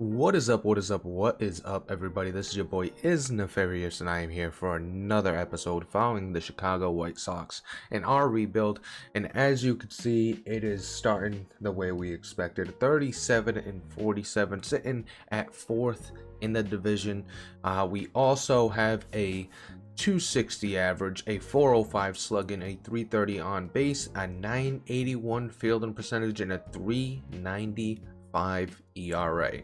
What is up? What is up? What is up, everybody? This is your boy Is Nefarious, and I am here for another episode following the Chicago White Sox and our rebuild. And as you can see, it is starting the way we expected. 37-47, sitting at fourth in the division. We also have a 260 average, a 405 slugging, a 330 on base, a 981 fielding percentage, and a 395 ERA.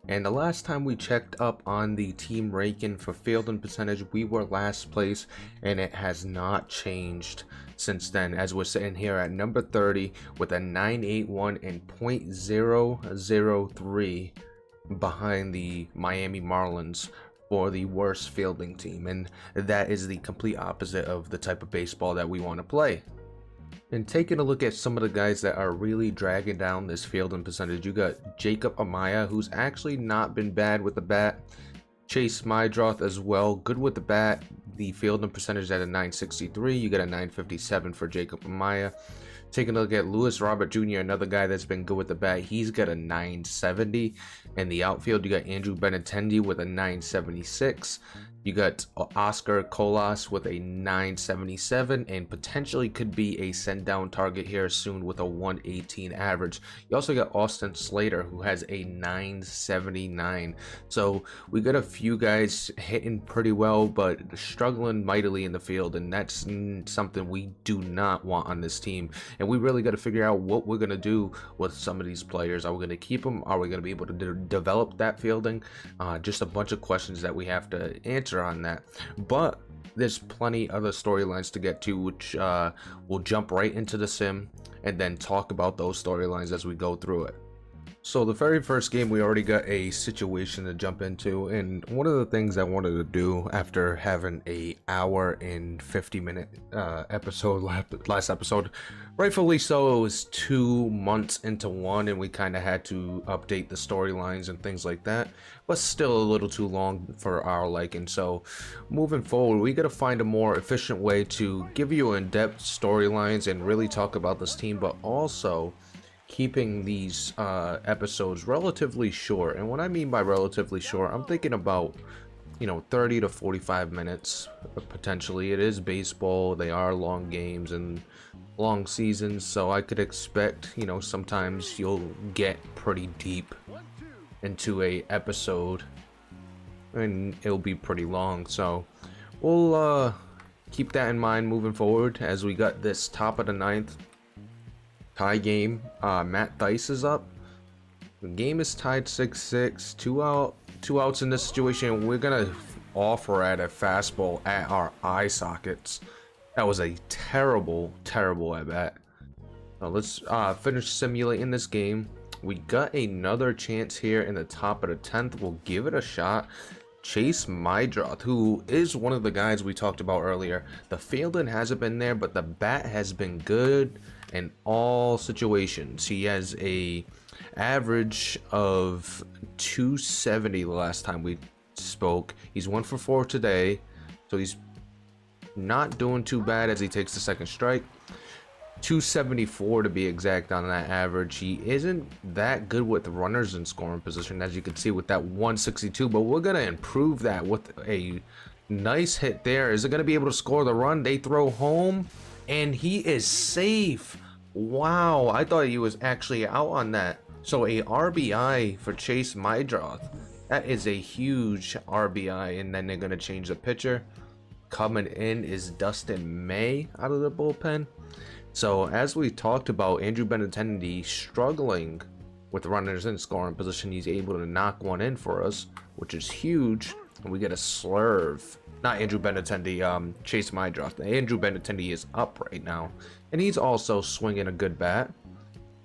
And the last time we checked up on the team ranking for fielding percentage, we were last place, and it has not changed since then, as we're sitting here at number 30 with a 981 and .003 behind the Miami Marlins for the worst fielding team. And that is the complete opposite of the type of baseball that we want to play. And taking a look at some of the guys that are really dragging down this fielding percentage, you got Jacob Amaya, who's actually not been bad with the bat. Chase Mydroth as well, good with the bat. The fielding percentage at a 963. You got a 957 for Jacob Amaya. Taking a look at Lewis Robert Jr., another guy that's been good with the bat. He's got a 970. In the outfield, you got Andrew Benintendi with a 976. You got Oscar Colas with a 977 and potentially could be a send down target here soon with a 118 average. You also got Austin Slater, who has a 979. So we got a few guys hitting pretty well but struggling mightily in the field, and that's something we do not want on this team. And we really got to figure out what we're going to do with some of these players. Are we going to keep them? Are we going to be able to develop that fielding? Just a bunch of questions that we have to answer on that. But there's plenty other storylines to get to, which we'll jump right into the sim and then talk about those storylines as we go through it. So the very first game, we already got a situation to jump into, and one of the things I wanted to do after having a hour and 50-minute episode last episode, rightfully so, it was 2 months into one, and we kind of had to update the storylines and things like that, but still a little too long for our liking. So moving forward, we got to find a more efficient way to give you in-depth storylines and really talk about this team, but also keeping these episodes relatively short. And what I mean by relatively short, I'm thinking about 30 to 45 minutes potentially. It is baseball, they are long games and long seasons, so I could expect sometimes you'll get pretty deep into a episode and it'll be pretty long. So we'll keep that in mind moving forward as we got this top of the ninth tie game. Matt Dice is up. The game is tied 6-6. Two outs in this situation. We're gonna offer at a fastball at our eye sockets. That was a terrible at bat. Now let's finish simulating this game. We got another chance here in the top of the 10th. We'll give it a shot. Chase Mydroth, who is one of the guys we talked about earlier. The fielding hasn't been there, but the bat has been good in all situations. He has a average of 270 the last time we spoke. He's 1 for 4 today, so he's not doing too bad as he takes the second strike. 274 to be exact on that average. He isn't that good with runners in scoring position, as you can see with that 162, but we're gonna improve that with a nice hit there. Is it gonna be able to score the run? They throw home and he is safe. Wow, I thought he was actually out on that. So a RBI for Chase Mydroth. That is a huge RBI. And then they're gonna change the pitcher. Coming in is Dustin May out of the bullpen. So as we talked about, Andrew Benintendi struggling with runners in scoring position. He's able to knock one in for us, which is huge. And we get a slurve. Not Andrew Benintendi, Chase Mydroth. Andrew Benintendi is up right now, and he's also swinging a good bat,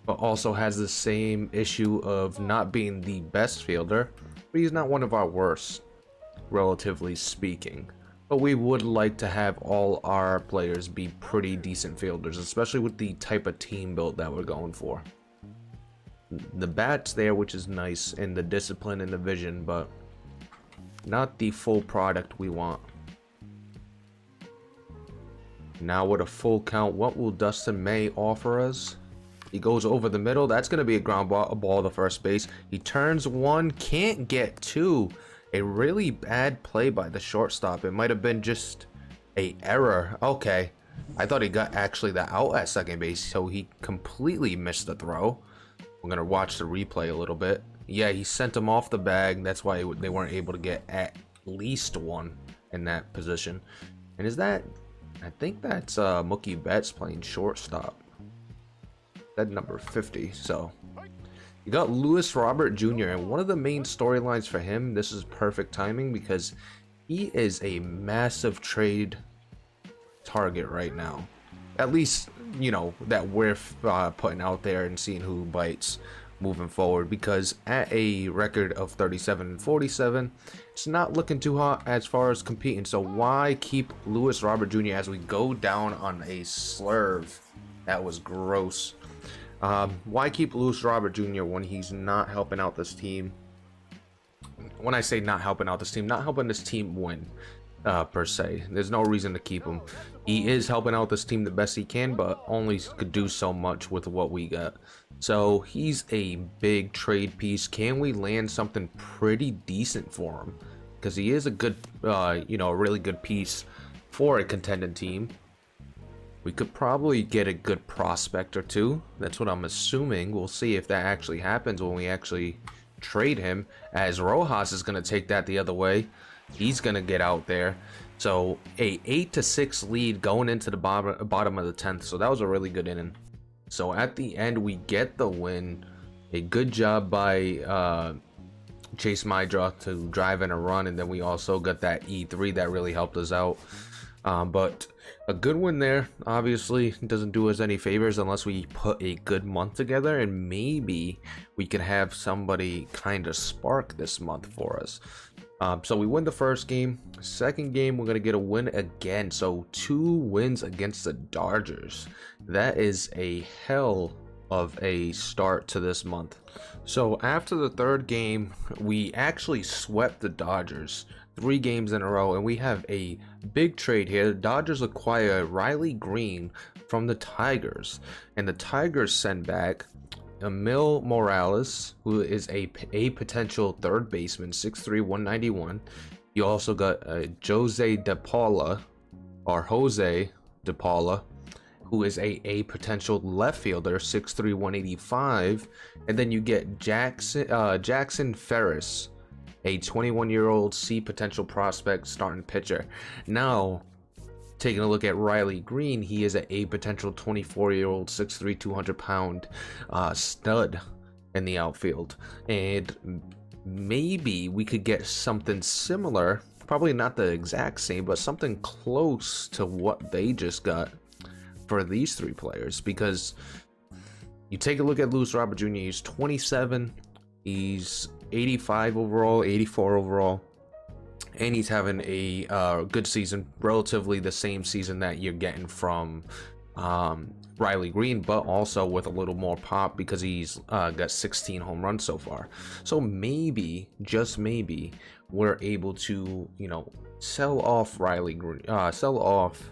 but also has the same issue of not being the best fielder, but he's not one of our worst, relatively speaking. But we would like to have all our players be pretty decent fielders, especially with the type of team build that we're going for. The bat's there, which is nice, and the discipline and the vision, but not the full product we want. Now with a full count, what will Dustin May offer us? He goes over the middle. That's going to be a ground ball, a ball to first base. He turns one, can't get two. A really bad play by the shortstop. It might have been just a error. Okay. I thought he got actually the out at second base, so he completely missed the throw. We're going to watch the replay a little bit. Yeah, he sent him off the bag. That's why they weren't able to get at least one in that position. And is that, I think that's Mookie Betts playing shortstop. That number 50. So you got Luis Robert Jr. and one of the main storylines for him, this is perfect timing because he is a massive trade target right now. At least, you know, that we're putting out there and seeing who bites moving forward, because at a record of 37-47, it's not looking too hot as far as competing. So why keep Luis Robert Jr. as we go down on a slurve? That was gross. Why keep Luis Robert Jr. when he's not helping out this team? When I say not helping out this team, not helping this team win per se. There's no reason to keep him. He is helping out this team the best he can, but only could do so much with what we got. So he's a big trade piece. Can we land something pretty decent for him? Because he is a good, you know, a really good piece for a contending team. We could probably get a good prospect or two. That's what I'm assuming. We'll see if that actually happens when we actually trade him, as Rojas is going to take that the other way. He's going to get out there. So a 8-6 lead going into the bottom of the 10th. So that was a really good inning. So at the end, we get the win. A good job by Chase Mydra to drive in a run. And then we also got that E3 that really helped us out. But a good win there. Obviously doesn't do us any favors unless we put a good month together, and maybe we could have somebody kind of spark this month for us. So we win the first game. Second game, we're gonna get a win again. So 2 wins against the Dodgers. That is a hell of a start to this month. So after the third game, we actually swept the Dodgers 3 games in a row, and we have a big trade here. The Dodgers acquire Riley Green from the Tigers, and the Tigers send back Emil Morales, who is a potential third baseman, 6'3", 191. You also got Jose De Paula, who is a potential left fielder, 6'3", 185. And then you get Jackson Ferris, a 21-year-old C potential prospect starting pitcher. Now, taking a look at Riley Green, he is a potential 24-year-old, 6'3", 200-pound stud in the outfield. And maybe we could get something similar, probably not the exact same, but something close to what they just got for these 3 players. Because you take a look at Luis Robert Jr., he's 27, he's 85 overall, 84 overall, and he's having a good season, relatively the same season that you're getting from Riley Green, but also with a little more pop because he's got 16 home runs so far. So maybe, just maybe, we're able to, you know, sell off Riley Green, sell off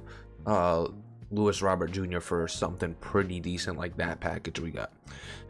Luis Robert Jr. for something pretty decent like that package we got.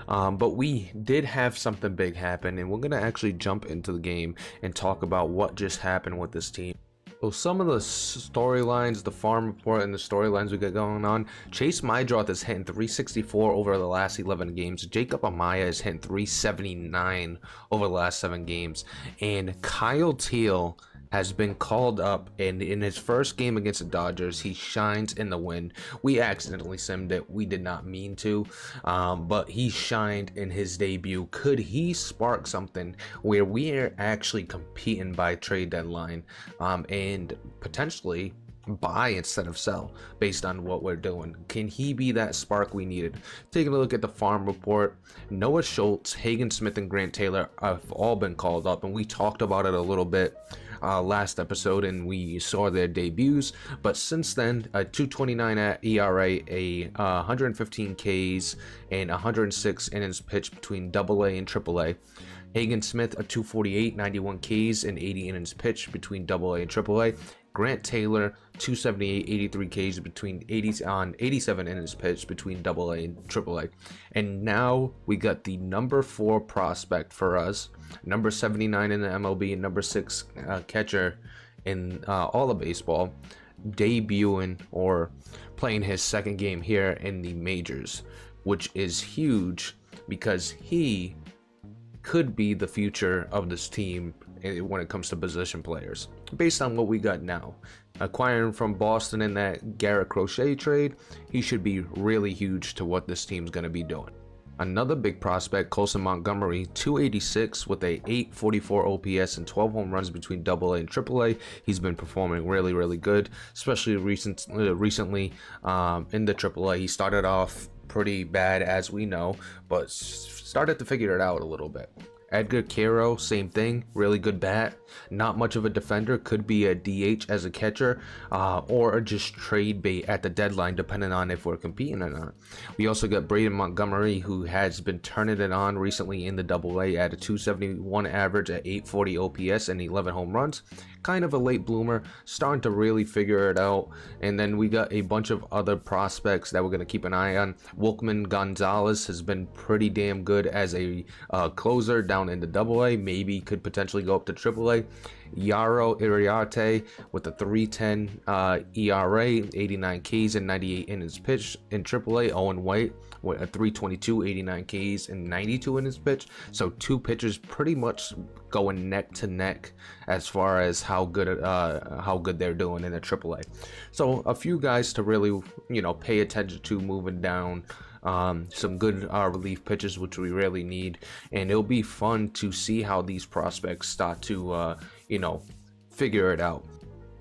But we did have something big happen, and we're going to actually jump into the game and talk about what just happened with this team. So some of the storylines, the farm report and the storylines we got going on. Chase Mydroth is hitting 364 over the last 11 games. Jacob Amaya is hitting 379 over the last 7 games. And Kyle Teal has been called up, and in his first game against the Dodgers, he shines in the win. We accidentally simmed it. We did not mean to, but he shined in his debut. Could he spark something where we are actually competing by trade deadline, and potentially buy instead of sell based on what we're doing? Can he be that spark we needed? Taking a look at the farm report, Noah Schultz, Hagen Smith, and Grant Taylor have all been called up, and we talked about it a little bit last episode, and we saw their debuts. But since then, a 2.29 at ERA, a 115 Ks, and 106 innings pitched between AA and AAA. Hagen Smith, a 248, 91 Ks, and 80 innings pitched between AA and AAA. Grant Taylor, 278, 83 Ks between 87 innings pitched between AA and AAA. And now we got the number 4 prospect for us, number 79 in the MLB, and number 6 catcher in all of baseball, debuting or playing his second game here in the majors, which is huge because he could be the future of this team when it comes to position players. Based on what we got now, acquiring from Boston in that Garrett Crochet trade, he should be really huge to what this team's going to be doing. Another big prospect, Colson Montgomery, 286 with a 844 OPS and 12 home runs between AA and AAA. He's been performing really good, especially recently in the AAA. He started off pretty bad, as we know, but started to figure it out a little bit. Edgar Quero, same thing, really good bat, not much of a defender, could be a DH as a catcher, or just trade bait at the deadline depending on if we're competing or not. We also got Braden Montgomery, who has been turning it on recently in the AA at a 271 average at 840 OPS and 11 home runs. Kind of a late bloomer, starting to really figure it out. And then we got a bunch of other prospects that we're going to keep an eye on. Wilkman Gonzalez has been pretty damn good as a closer down in the AA, maybe could potentially go up to AAA. Yaro Iriarte with a 3.10 ERA, 89 Ks and 98 innings pitched in AAA. Owen White with a 3.22, 89 Ks and 92 innings pitched. So two pitchers pretty much going neck to neck as far as how good they're doing in the AAA. So a few guys to really pay attention to moving down. Some good relief pitches, which we really need, and it'll be fun to see how these prospects start to figure it out.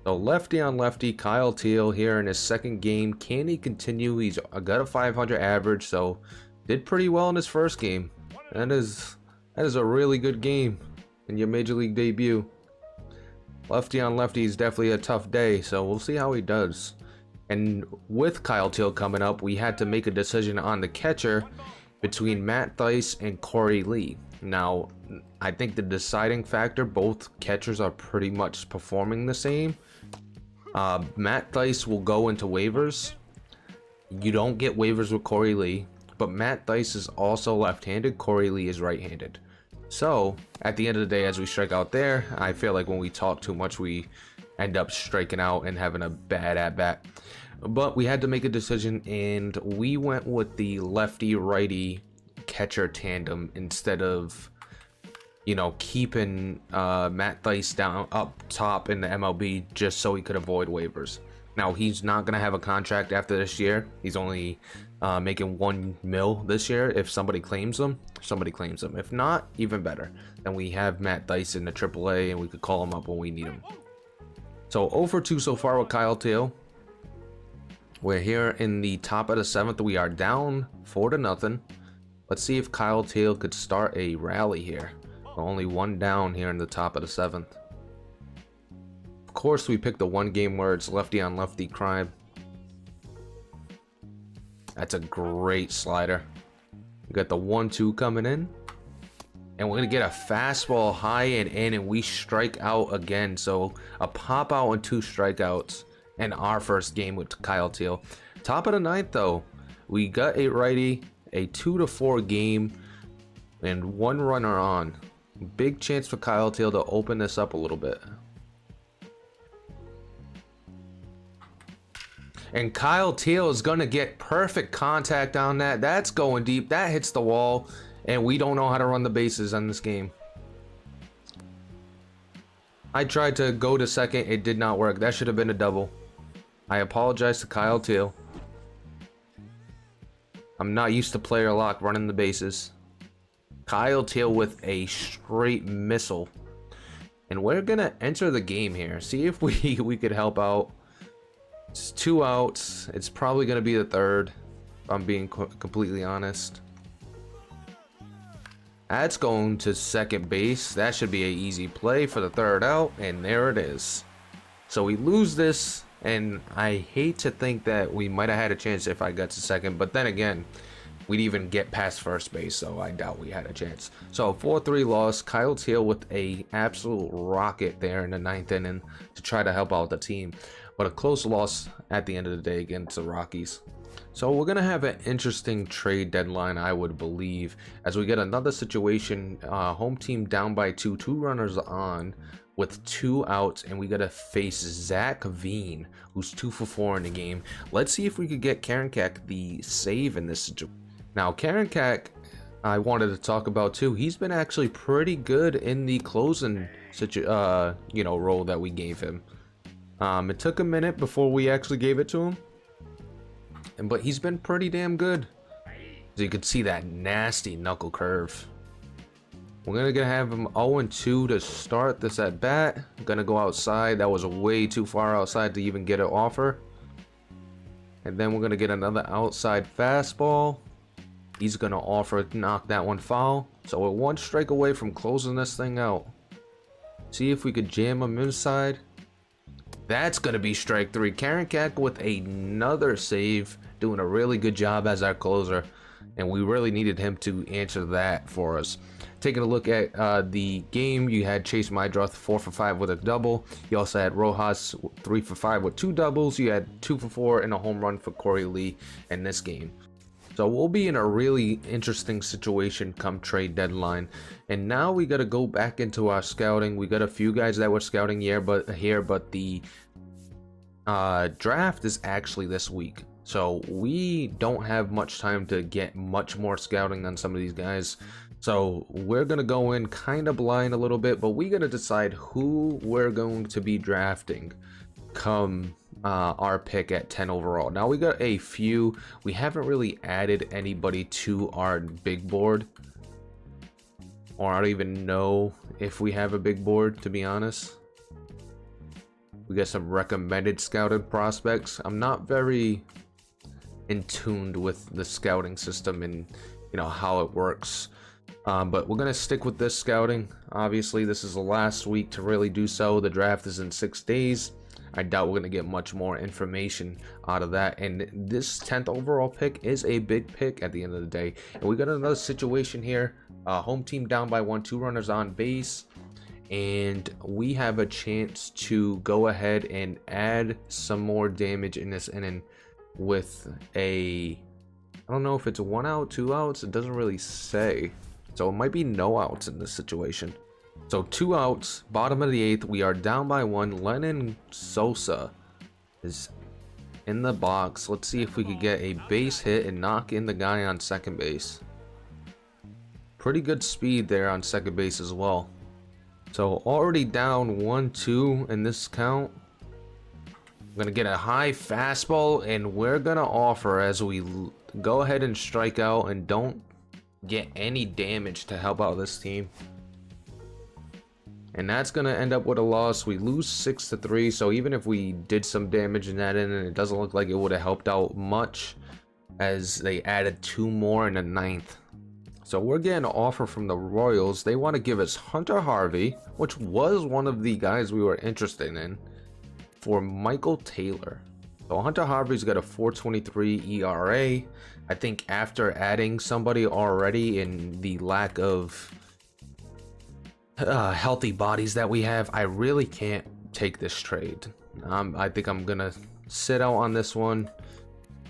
So lefty on lefty, Kyle Teel here in his second game. Can he continue? He's got a 500 average, so did pretty well in his first game. That is a really good game in your major league debut. Lefty on lefty is definitely a tough day, so we'll see how he does. And with Kyle Teel coming up, we had to make a decision on the catcher between Matt Thaiss and Corey Lee. Now, I think the deciding factor, both catchers are pretty much performing the same. Matt Thaiss will go into waivers. You don't get waivers with Corey Lee, but Matt Thaiss is also left-handed. Corey Lee is right-handed. So, at the end of the day, as we strike out there, I feel like when we talk too much, we end up striking out and having a bad at-bat. But we had to make a decision, and we went with the lefty-righty catcher tandem instead of keeping Matt Thaiss down up top in the MLB just so he could avoid waivers. Now, he's not going to have a contract after this year. He's only making $1 million this year. If somebody claims him, somebody claims him. If not, even better. Then we have Matt Thaiss in the AAA, and we could call him up when we need him. So 0 for 2 so far with Kyle Teel. We're here in the top of the 7th. We are down 4-0. Let's see if Kyle Teel could start a rally here. We're only one down here in the top of the 7th. Of course, we picked the one game where it's lefty on lefty crime. That's a great slider. We got the 1-2 coming in. And we're going to get a fastball high and in, and we strike out again. So a pop out and 2 strikeouts in our first game with Kyle Teel. Top of the 9th, though, we got a righty, a 2-4 game, and 1 runner on. Big chance for Kyle Teel to open this up a little bit. And Kyle Teel is going to get perfect contact on that. That's going deep. That hits the wall. And we don't know how to run the bases on this game. I tried to go to second. It did not work. That should have been a double. I apologize to Kyle Teel. I'm not used to player lock running the bases. Kyle Teel with a straight missile. And we're going to enter the game here. See if we could help out. It's 2 outs. It's probably going to be the 3rd, if I'm being completely honest. That's going to second base. That should be an easy play for the 3rd out, and there it is. So we lose this, and I hate to think that we might have had a chance if I got to second, but then again, we'd even get past first base, so I doubt we had a chance. So 4-3 loss. Kyle Teal with a absolute rocket there in the 9th inning to try to help out the team, but a close loss at the end of the day against the Rockies. So we're gonna have an interesting trade deadline, I would believe, as we get another situation. Home team down by 2 runners on with 2 outs, and we gotta face Zach Veen, who's 2 for 4 in the game. Let's see if we could get Karen Kak the save in this situation. Now, Karen Kak, I wanted to talk about too. He's been actually pretty good in the closing role that we gave him. It took a minute before we actually gave it to him, but he's been pretty damn good. So you could see that nasty knuckle curve. We're gonna have him 0-2 to start this at bat. I'm gonna go outside. That was way too far outside to even get an offer. And then we're gonna get another outside fastball. He's gonna offer to knock that one foul. So we're 1 strike away from closing this thing out. See if we could jam him inside. That's gonna be strike 3. Karen Kak with another save, doing a really good job as our closer, and we really needed him to answer that for us. Taking a look at the game, you had Chase Mydroth 4 for 5 with a double. You also had Rojas 3 for 5 with 2 doubles. You had 2 for 4 and a home run for Corey Lee in this game. So we'll be in a really interesting situation come trade deadline. And now we got to go back into our scouting. We got a few guys that were scouting here, but the draft is actually this week. So we don't have much time to get much more scouting on some of these guys. So we're going to go in kind of blind a little bit, but we got to decide who we're going to be drafting come our pick at 10 overall. Now we got a few. We haven't really added anybody to our big board, or I don't even know if we have a big board, to be honest. We got some recommended scouted prospects. I'm not very in tuned with the scouting system and how it works, but we're gonna stick with this scouting. Obviously this is the last week to really do so. The draft is in 6 days. I doubt we're going to get much more information out of that. And this 10th overall pick is a big pick at the end of the day. And we got another situation here. Home team down by 1, 2 runners on base. And we have a chance to go ahead and add some more damage in this inning with I don't know if it's 1 out, 2 outs. It doesn't really say. So it might be no outs in this situation. So 2 outs, bottom of the 8th, we are down by 1. Lennon Sosa is in the box. Let's see if we could get a base hit and knock in the guy on second base. Pretty good speed there on second base as well. So already down 1-2 in this count. I'm gonna get a high fastball, and we're gonna offer as we go ahead and strike out and don't get any damage to help out this team. And that's going to end up with a loss. We lose 6-3. So even if we did some damage in that inning, it doesn't look like it would have helped out much, as they added 2 more in the 9th. So we're getting an offer from the Royals. They want to give us Hunter Harvey, which was one of the guys we were interested in, for Michael Taylor. So Hunter Harvey's got a 4.23 ERA. I think after adding somebody already in the lack of healthy bodies that we have, I really can't take this trade. I think I'm gonna sit out on this one.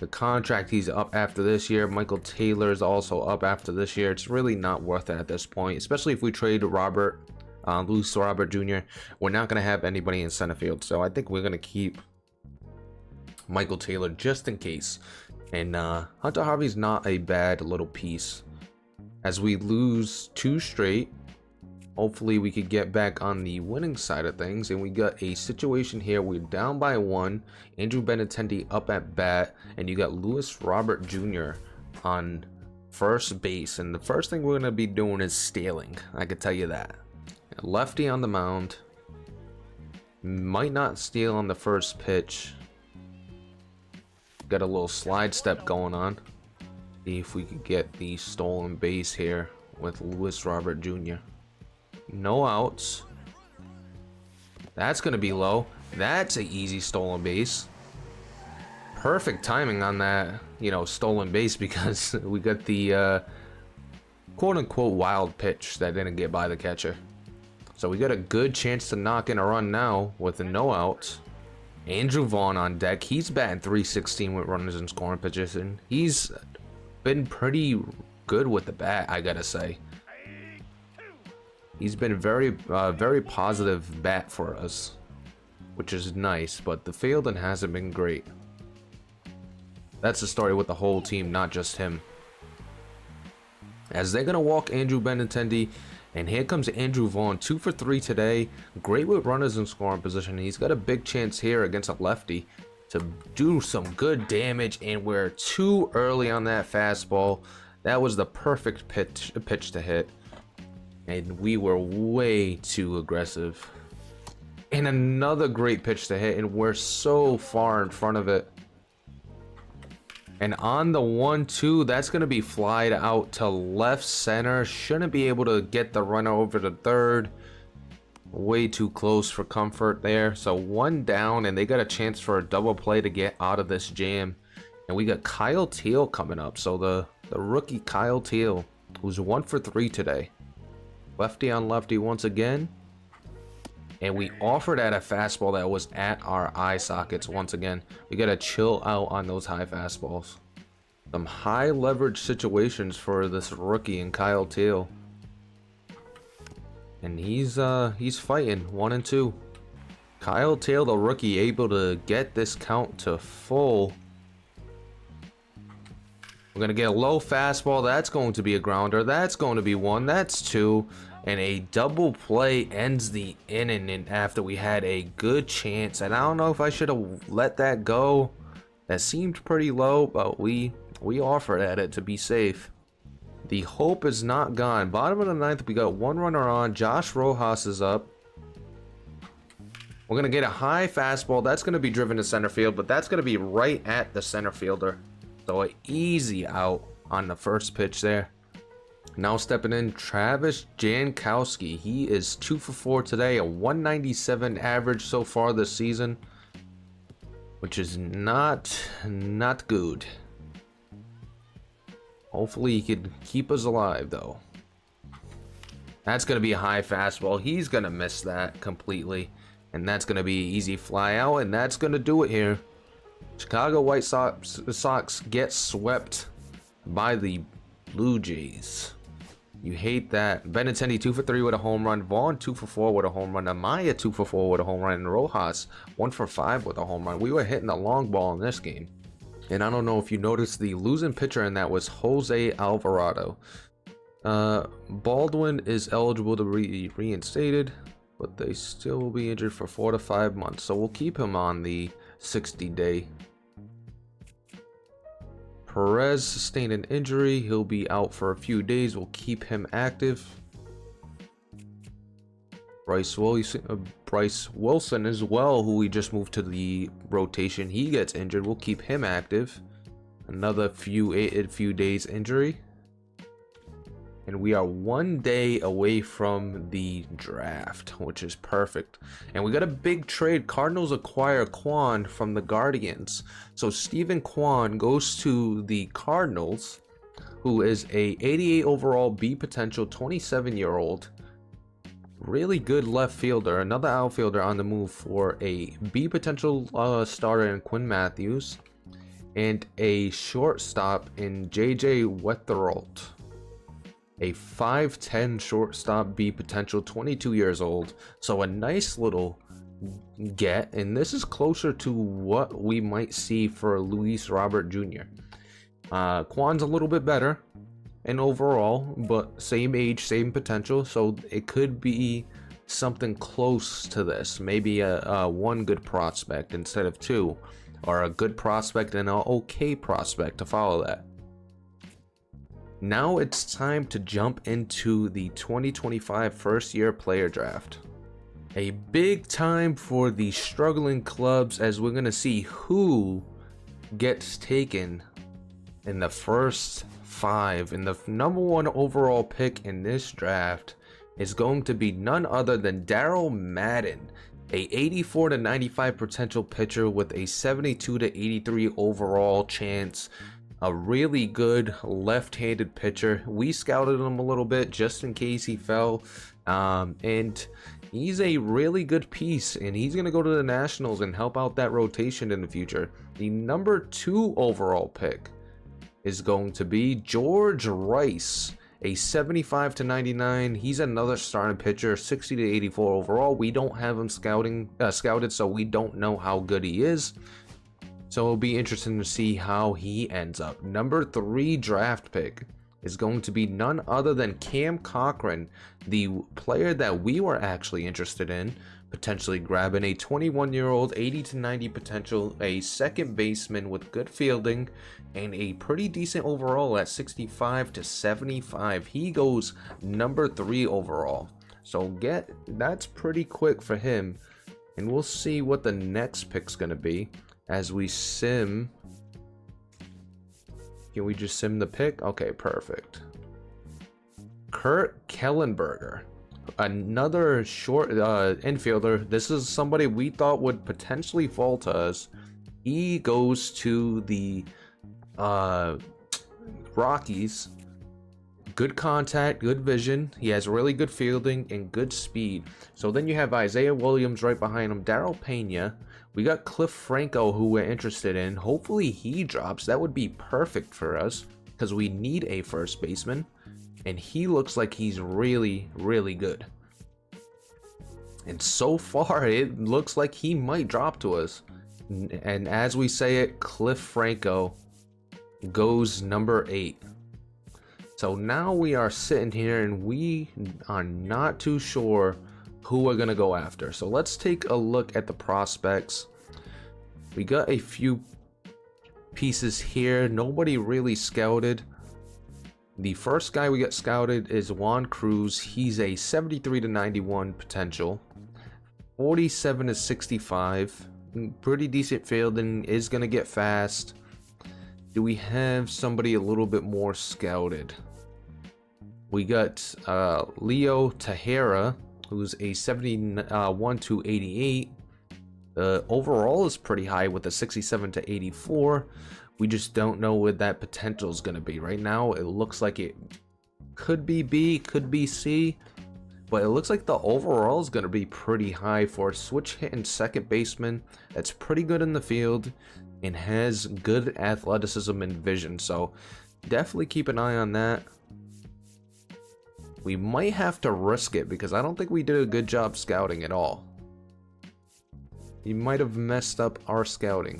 The contract, he's up after this year. Michael Taylor is also up after this year. It's really not worth it at this point, especially if we trade Luis Robert Jr. We're not gonna have anybody in center field, so I think we're gonna keep Michael Taylor just in case. And Hunter Harvey's not a bad little piece. As we lose 2 straight, hopefully we could get back on the winning side of things. And we got a situation here. We're down by 1. Andrew Benintendi up at bat. And you got Luis Robert Jr. on first base. And the first thing we're going to be doing is stealing. I can tell you that. Lefty on the mound. Might not steal on the first pitch. Got a little slide step going on. See if we could get the stolen base here with Luis Robert Jr. No outs. That's gonna be low. That's an easy stolen base. Perfect timing on that. you know, stolen base because we got the quote-unquote wild pitch that didn't get by the catcher. So we got a good chance to knock in a run now with no outs. Andrew Vaughn on deck. He's batting .316 with runners in scoring position. He's been pretty good with the bat, I gotta say. He's been very positive bat for us, which is nice, but the fielding hasn't been great. That's the story with the whole team, not just him. As they're gonna walk Andrew Benintendi, and here comes Andrew Vaughn, 2 for 3 today. Great with runners in scoring position. He's got a big chance here against a lefty to do some good damage, and we're too early on that fastball. That was the perfect pitch to hit, and we were way too aggressive. And another great pitch to hit, and we're so far in front of it. And on the 1-2, that's going to be flied out to left center. Shouldn't be able to get the runner over to third. Way too close for comfort there. So one down, and they got a chance for a double play to get out of this jam. And we got Kyle Teal coming up. So the rookie Kyle Teal, who's 1 for 3 today. Lefty on lefty once again. And we offered at a fastball that was at our eye sockets once again. We got to chill out on those high fastballs. Some high leverage situations for this rookie and Kyle Teal. And he's fighting 1-2. Kyle Teal, the rookie, able to get this count to full. We're going to get a low fastball. That's going to be a grounder. That's going to be 1. That's 2. And a double play ends the inning after we had a good chance. And I don't know if I should have let that go. That seemed pretty low, but we offered at it to be safe. The hope is not gone. Bottom of the 9th, we got 1 runner on. Josh Rojas is up. We're going to get a high fastball. That's going to be driven to center field, but that's going to be right at the center fielder. So an easy out on the first pitch there. Now stepping in, Travis Jankowski. He is 2 for 4 today, a 197 average so far this season, which is not good. Hopefully he could keep us alive though. That's going to be a high fastball. He's going to miss that completely, and that's going to be an easy fly out, and that's going to do it here. Chicago White Sox get swept by the Blue Jays. You hate that. Benintendi 2 for 3 with a home run. Vaughn 2 for 4 with a home run. Amaya 2 for 4 with a home run. And Rojas 1 for 5 with a home run. We were hitting the long ball in this game. And I don't know if you noticed, the losing pitcher in that was Jose Alvarado. Baldwin is eligible to be reinstated, but they still will be injured for 4 to 5 months. So we'll keep him on the 60-day. Perez sustained an injury. He'll be out for a few days. We'll keep him active. Bryce Wilson as well, who we just moved to the rotation. He gets injured. We'll keep him active. Another few days injury. And we are 1 day away from the draft, which is perfect. And we got a big trade. Cardinals acquire Kwan from the Guardians. So Stephen Kwan goes to the Cardinals, who is a 88 overall B potential 27-year-old. Really good left fielder. Another outfielder on the move for a B potential starter in Quinn Matthews. And a shortstop in JJ Wetheralt. A 5'10 shortstop B potential, 22 years old. So a nice little get, and this is closer to what we might see for Luis Robert Jr. Kwan's a little bit better in overall, but same age, same potential, so it could be something close to this. Maybe a 1 good prospect instead of 2, or a good prospect and an okay prospect to follow that. Now it's time to jump into the 2025 first year player draft. A big time for the struggling clubs, as we're going to see who gets taken in the first 5. And the number 1 overall pick in this draft is going to be none other than Darryl Madden, a 84 to 95 potential pitcher with a 72 to 83 overall chance. a really good left-handed pitcher. We scouted him a little bit just in case he fell, and he's a really good piece, and he's going to go to the Nationals and help out that rotation in the future. The number 2 overall pick is going to be George Rice, a 75 to 99. He's another starting pitcher, 60 to 84 overall. We don't have him scouted, so we don't know how good he is. So it'll be interesting to see how he ends up. Number 3 draft pick is going to be none other than Cam Cochran, the player that we were actually interested in potentially grabbing, a 21-year-old, 80 to 90 potential, a second baseman with good fielding, and a pretty decent overall at 65 to 75. He goes number 3 overall. So that's pretty quick for him. And we'll see what the next pick's going to be as we sim. Can we just sim the pick? Okay, perfect. Kurt Kellenberger, another short infielder. This is somebody we thought would potentially fall to us. He goes to the Rockies. Good contact, good vision. He has really good fielding and good speed. So then you have Isaiah Williams right behind him, Daryl Pena. We got Cliff Franco, who we're interested in. Hopefully he drops. That would be perfect for us because we need a first baseman. And he looks like he's really, really good. And so far, it looks like he might drop to us. And as we say it, Cliff Franco goes number 8. So now we are sitting here and we are not too sure who we're going to go after. So let's take a look at the prospects. We got a few pieces here. Nobody really scouted. The first guy we got scouted is Juan Cruz. He's a 73 to 91 potential, 47 to 65. Pretty decent fielding, is going to get fast. Do we have somebody a little bit more scouted? We got Leo Tejera, who's a 71 to 88. Overall is pretty high with a 67 to 84. We just don't know what that potential is going to be. Right now, it looks like it could be B, could be C, but it looks like the overall is going to be pretty high for a switch hitting second baseman that's pretty good in the field and has good athleticism and vision. So definitely keep an eye on that. We might have to risk it because I don't think we did a good job scouting at all. We might have messed up our scouting.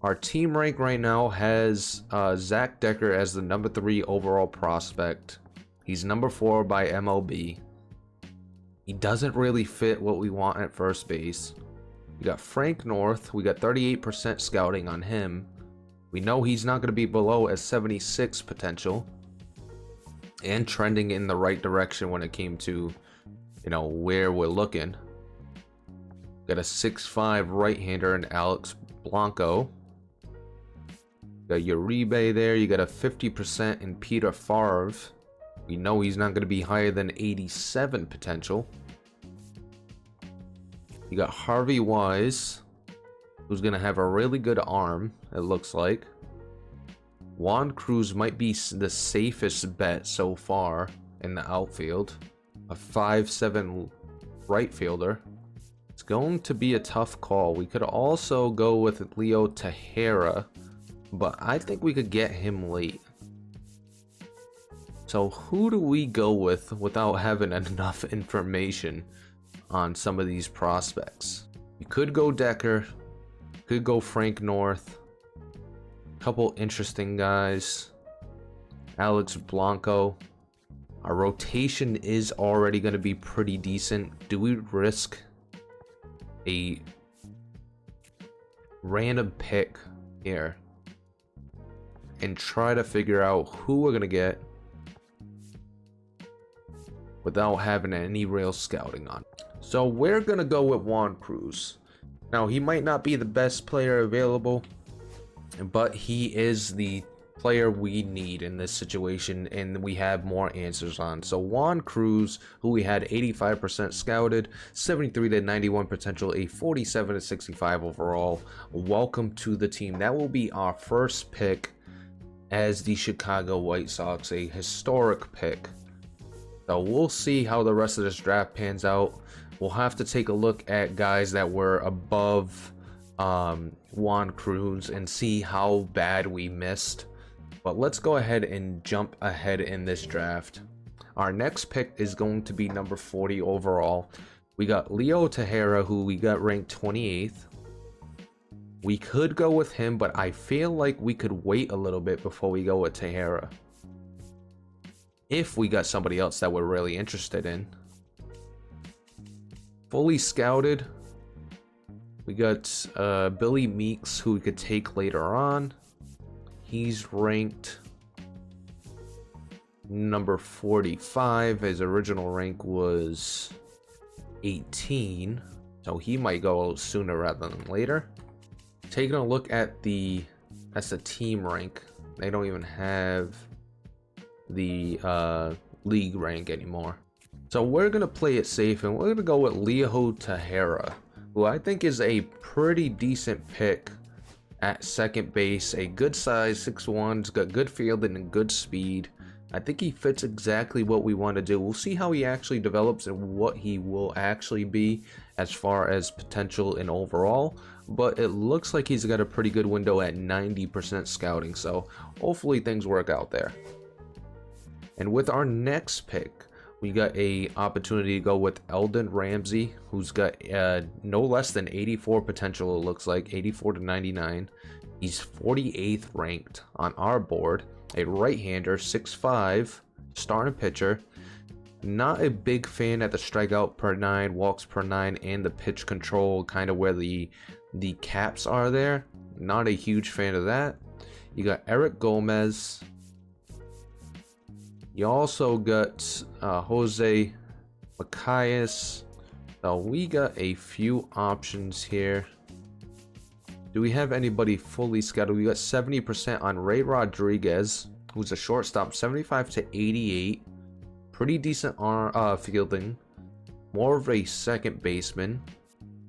Our team rank right now has Zach Decker as the number 3 overall prospect. He's number 4 by MLB. He doesn't really fit what we want at first base. We got Frank North. We got 38% scouting on him. We know he's not going to be below a 76 potential. And trending in the right direction when it came to, where we're looking. Got a 6'5" right-hander in Alex Blanco. Got Uribe there. You got a 50% in Peter Favre. We know he's not going to be higher than 87 potential. You got Harvey Wise, who's going to have a really good arm, it looks like. Juan Cruz might be the safest bet so far in the outfield. A 5'7" right fielder. It's going to be a tough call. We could also go with Leo Tejera, but I think we could get him late. So who do we go with without having enough information on some of these prospects? You could go Decker, could go Frank North. Couple interesting guys. Alex Blanco. Our rotation is already going to be pretty decent. Do we risk a random pick here and try to figure out who we're going to get without having any real scouting on? So we're going to go with Juan Cruz. Now, he might not be the best player available, but he is the player we need in this situation, and we have more answers on. So Juan Cruz, who we had 85% scouted, 73 to 91 potential, a 47 to 65 overall. Welcome to the team. That will be our first pick as the Chicago White Sox, a historic pick. So we'll see how the rest of this draft pans out. We'll have to take a look at guys that were above Juan Cruz and see how bad we missed. But let's go ahead and jump ahead in this draft. Our next pick is going to be number 40 overall. We got Leo Tejera, who we got ranked 28th. We could go with him, but I feel like we could wait a little bit before we go with Tejera, if we got somebody else that we're really interested in. Fully scouted, we got Billy Meeks, who we could take later on. He's ranked number 45. His original rank was 18, so he might go sooner rather than later. Taking a look at that's the team rank. They don't even have the league rank anymore. So we're gonna play it safe, and we're gonna go with Leo Tejera, who I think is a pretty decent pick at second base. A good size, 6'1", he's got good fielding and good speed. I think he fits exactly what we want to do. We'll see how he actually develops and what he will actually be as far as potential and overall. But it looks like he's got a pretty good window at 90% scouting. So hopefully things work out there. And with our next pick, we got a opportunity to go with Eldon Ramsey, who's got no less than 84 potential. It looks like 84 to 99. He's 48th ranked on our board. A right-hander, 6'5", starting pitcher. Not a big fan at the strikeout per 9, walks per 9, and the pitch control, kind of where the caps are there. Not a huge fan of that. You got Eric Gomez. You also got Jose Macias. So we got a few options here. Do we have anybody fully scouted? We got 70% on Ray Rodriguez, who's a shortstop, 75 to 88. Pretty decent fielding. More of a second baseman.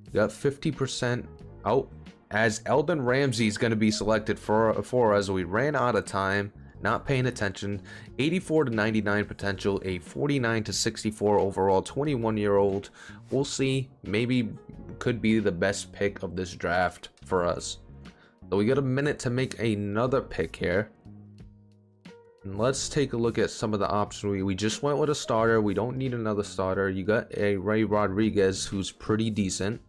We got 50% out, as Eldon Ramsey is going to be selected for us. We ran out of time, not paying attention. 84 to 99 potential, a 49 to 64 overall, 21-year-old. We'll see. Maybe could be the best pick of this draft for us. So we got a minute to make another pick here. And let's take a look at some of the options. We just went with a starter. We don't need another starter. You got a Ray Rodriguez, who's pretty decent.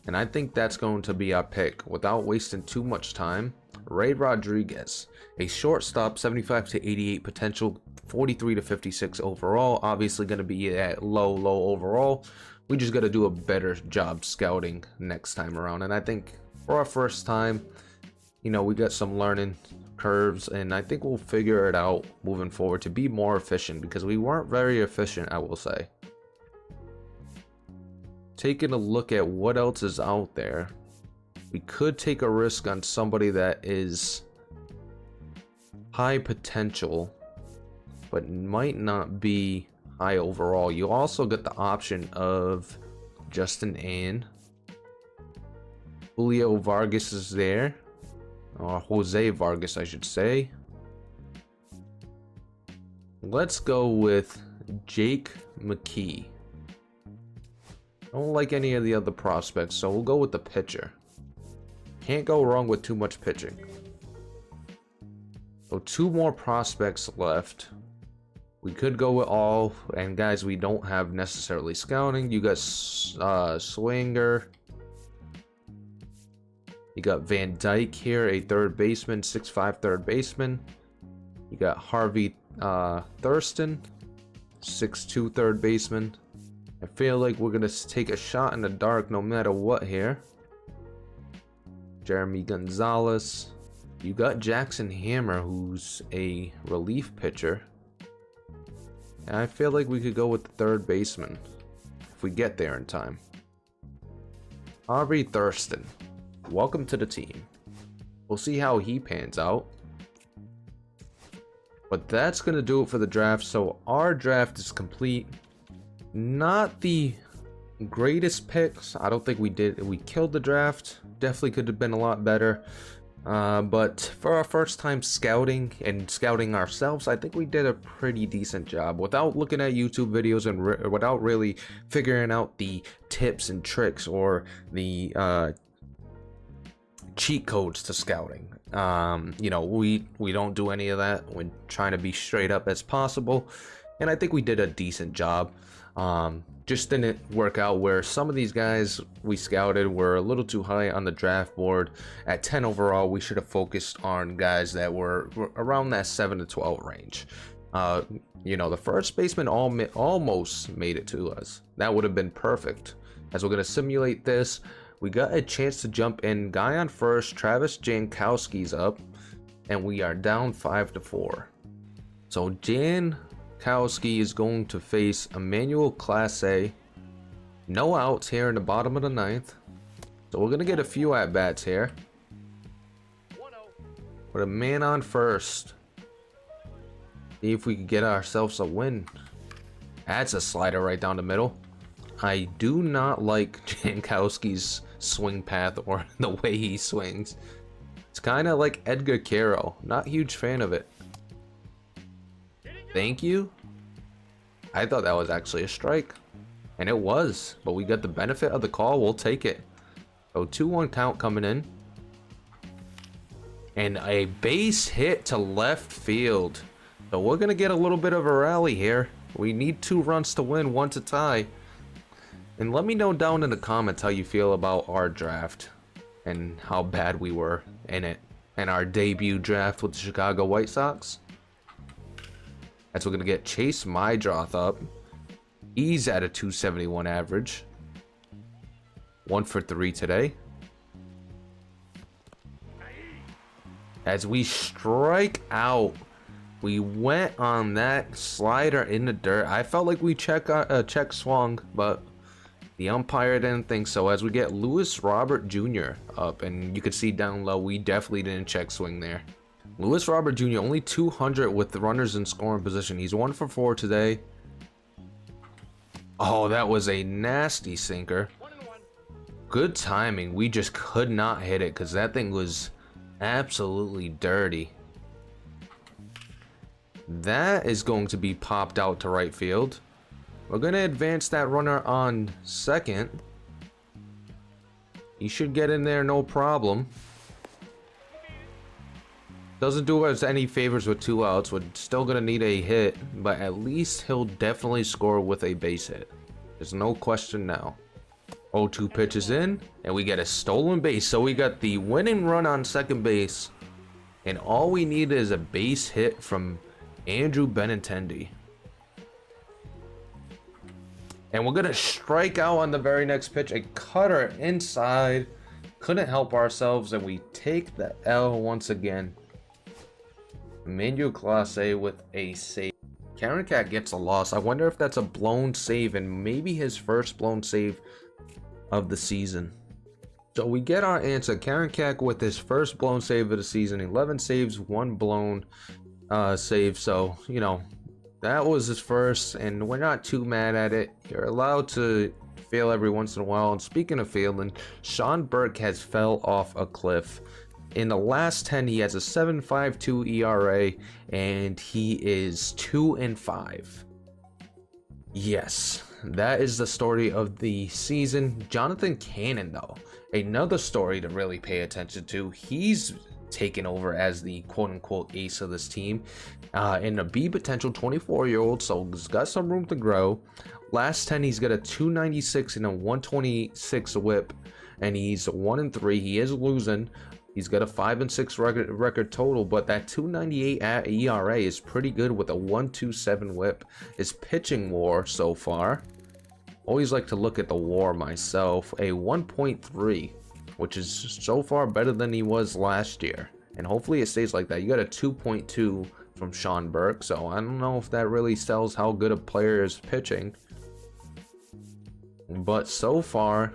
And I think that's going to be our pick without wasting too much time. Ray Rodriguez, a shortstop, 75 to 88 potential, 43 to 56 overall. Obviously going to be at low overall. We just got to do a better job scouting next time around. And I think for our first time, you know, we got some learning curves, and I think we'll figure it out moving forward to be more efficient, because we weren't very efficient, I will say. Taking a look at what else is out there, we could take a risk on somebody that is high potential but might not be high overall. You also get the option of Justin Ann. Julio Vargas is there, or Jose Vargas I should say. Let's go with Jake McKee. Don't like any of the other prospects, so we'll go with the pitcher. Can't go wrong with too much pitching. So 2 more prospects left. We could go with all, and guys, we don't have necessarily scouting. You got Swinger. You got Van Dyke here, a third baseman, 6'5" third baseman. You got Harvey Thurston, 6'2" third baseman. I feel like we're gonna take a shot in the dark no matter what here. Jeremy Gonzalez. You got Jackson Hammer, who's a relief pitcher. And I feel like we could go with the third baseman if we get there in time. Harvey Thurston, welcome to the team. We'll see how he pans out. But that's gonna do it for the draft. So our draft is complete. Not the greatest picks. I don't think we killed the draft. Definitely could have been a lot better. But for our first time scouting and scouting ourselves, I think we did a pretty decent job without looking at YouTube videos and without really figuring out the tips and tricks or the cheat codes to scouting. You know, we don't do any of that. We're trying to be straight up as possible, and I think we did a decent job. Just didn't work out where some of these guys we scouted were a little too high on the draft board. At 10 overall, we should have focused on guys that were around that 7 to 12 range. You know, the first baseman almost made it to us. That would have been perfect. As we're going to simulate this, we got a chance to jump in. Guy on first, Travis Jankowski's up, and we are down 5 to 4. So Jankowski is going to face Emmanuel Clase. No outs here in the bottom of the 9th. So we're going to get a few at-bats here. With a man on first. See if we can get ourselves a win. That's a slider right down the middle. I do not like Jankowski's swing path or the way he swings. It's kind of like Edgar Caro. Not a huge fan of it. Thank you. I thought that was actually a strike. And it was. But we got the benefit of the call. We'll take it. So 2-1 count coming in. And a base hit to left field. So we're going to get a little bit of a rally here. We need 2 runs to win, 1 to tie. And let me know down in the comments how you feel about our draft. And how bad we were in it. And our debut draft with the Chicago White Sox. As we're going to get Chase Mydroth up. He's at a 271 average. 1 for 3 today. As we strike out. We went on that slider in the dirt. I felt like we check swung, but the umpire didn't think so. As we get Lewis Robert Jr. up, and you can see down low, we definitely didn't check swing there. Lewis Robert Jr. only 200 with the runners in scoring position. He's 1 for 4 today. Oh, that was a nasty sinker. Good timing. We just could not hit it because that thing was absolutely dirty. That is going to be popped out to right field. We're going to advance that runner on second. He should get in there no problem. Doesn't do us any favors with 2 outs. We're still going to need a hit, but at least he'll definitely score with a base hit. There's no question now. 0-2 pitches in, and we get a stolen base. So we got the winning run on second base, and all we need is a base hit from Andrew Benintendi. And we're going to strike out on the very next pitch. A cutter inside. Couldn't help ourselves, and we take the L once again. Emmanuel Clase with a save. Karen Cat gets a loss. I wonder if that's a blown save, and maybe his first blown save of the season. So we get our answer. Karen Cat with his first blown save of the season. 11 saves, 1 blown save. So, you know, that was his first, and we're not too mad at it. You're allowed to fail every once in a while. And speaking of failing, Sean Burke has fell off a cliff. In the last 10, he has a 7.52 ERA, and he is 2-5. Yes, that is the story of the season. Jonathan Cannon, though, another story to really pay attention to. He's taken over as the quote-unquote ace of this team. And a B potential 24-year-old, so he's got some room to grow. Last 10, he's got a 296 and a 126 whip, and he's 1-3. He is losing. He's got a 5-6 record total, but that 298 ERA is pretty good with a 127 whip. His pitching WAR so far, always like to look at the WAR myself, a 1.3, which is so far better than he was last year. And hopefully it stays like that. You got a 2.2 from Sean Burke, so I don't know if that really tells how good a player is pitching. But so far,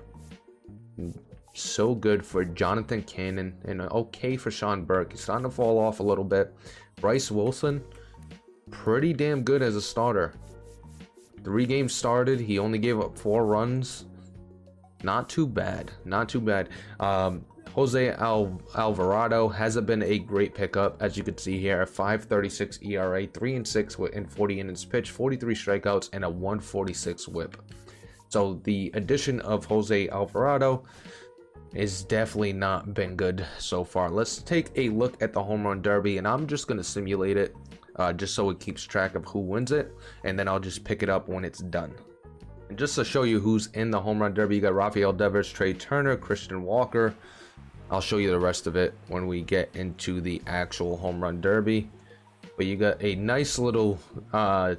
so good for Jonathan Cannon, and okay for Sean Burke. He's starting to fall off a little bit. Bryce Wilson, pretty damn good as a starter. 3 games started, he only gave up 4 runs. Not too bad, not too bad. Jose Alvarado hasn't been a great pickup, as you can see here. 5.36 ERA, 3-6 in 40 innings pitched, 43 strikeouts, and a 146 WHIP. So the addition of Jose Alvarado is definitely not been good so far. Let's take a look at the home run derby, and I'm just going to simulate it just so it keeps track of who wins it, and then I'll just pick it up when it's done. And just to show you who's in the home run derby, you got Rafael Devers, Trey Turner, Christian Walker. I'll show you the rest of it when we get into the actual home run derby. But you got a nice little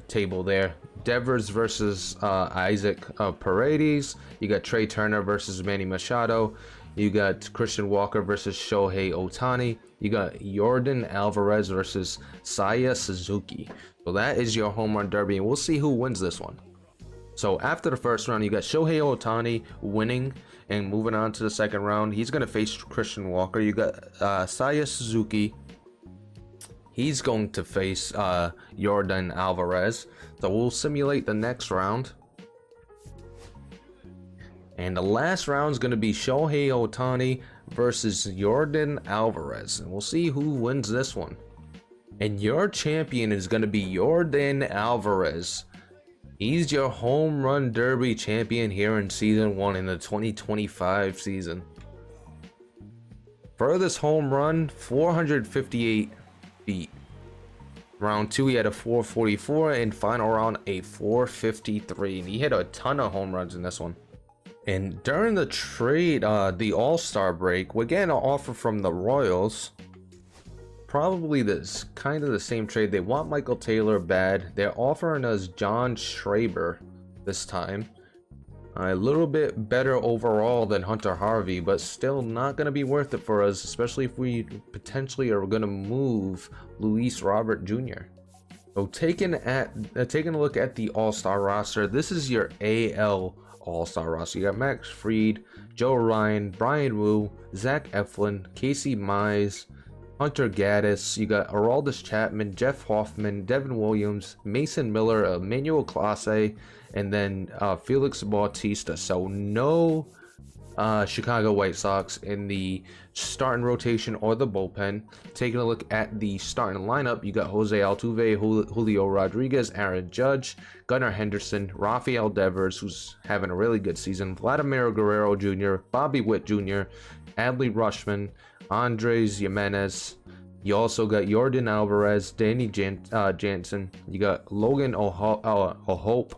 table there. Devers versus Isaac Paredes. You got Trey Turner versus Manny Machado. You got Christian Walker versus Shohei Ohtani. You got Yordan Alvarez versus Seiya Suzuki. So that is your home run derby, and we'll see who wins this one. So after the first round, you got Shohei Ohtani winning and moving on to the second round. He's going to face Christian Walker. You got Seiya Suzuki. He's going to face Yordan Alvarez. So we'll simulate the next round. And the last round is going to be Shohei Ohtani versus Yordan Alvarez. And we'll see who wins this one. And your champion is going to be Yordan Alvarez. He's your home run derby champion here in season 1 in the 2025 season. Furthest home run, 458 feet. Round 2 he had a 444, and final round a 453, and he hit a ton of home runs in this one. And during the trade, the All-Star break, we're getting an offer from the Royals. Probably this kind of the same trade. They want Michael Taylor bad. They're offering us John Schreiber this time. A little bit better overall than Hunter Harvey, but still not going to be worth it for us, especially if we potentially are going to move Luis Robert Jr. So taking a look at the All-Star roster, this is your AL All-Star roster. You got Max Fried, Joe Ryan, Brian Wu, Zach Eflin, Casey Mize, Hunter Gaddis. You got Aroldis Chapman, Jeff Hoffman, Devin Williams, Mason Miller, Emmanuel Clase, and then Felix Bautista. So no Chicago White Sox in the starting rotation or the bullpen. Taking a look at the starting lineup, you got Jose Altuve, Julio Rodriguez, Aaron Judge, Gunnar Henderson, Rafael Devers, who's having a really good season, Vladimir Guerrero Jr., Bobby Witt Jr., Adley Rutschman, Andres Jimenez. You also got Yordan Alvarez, Danny Jansen. You got Logan O'Hoppe.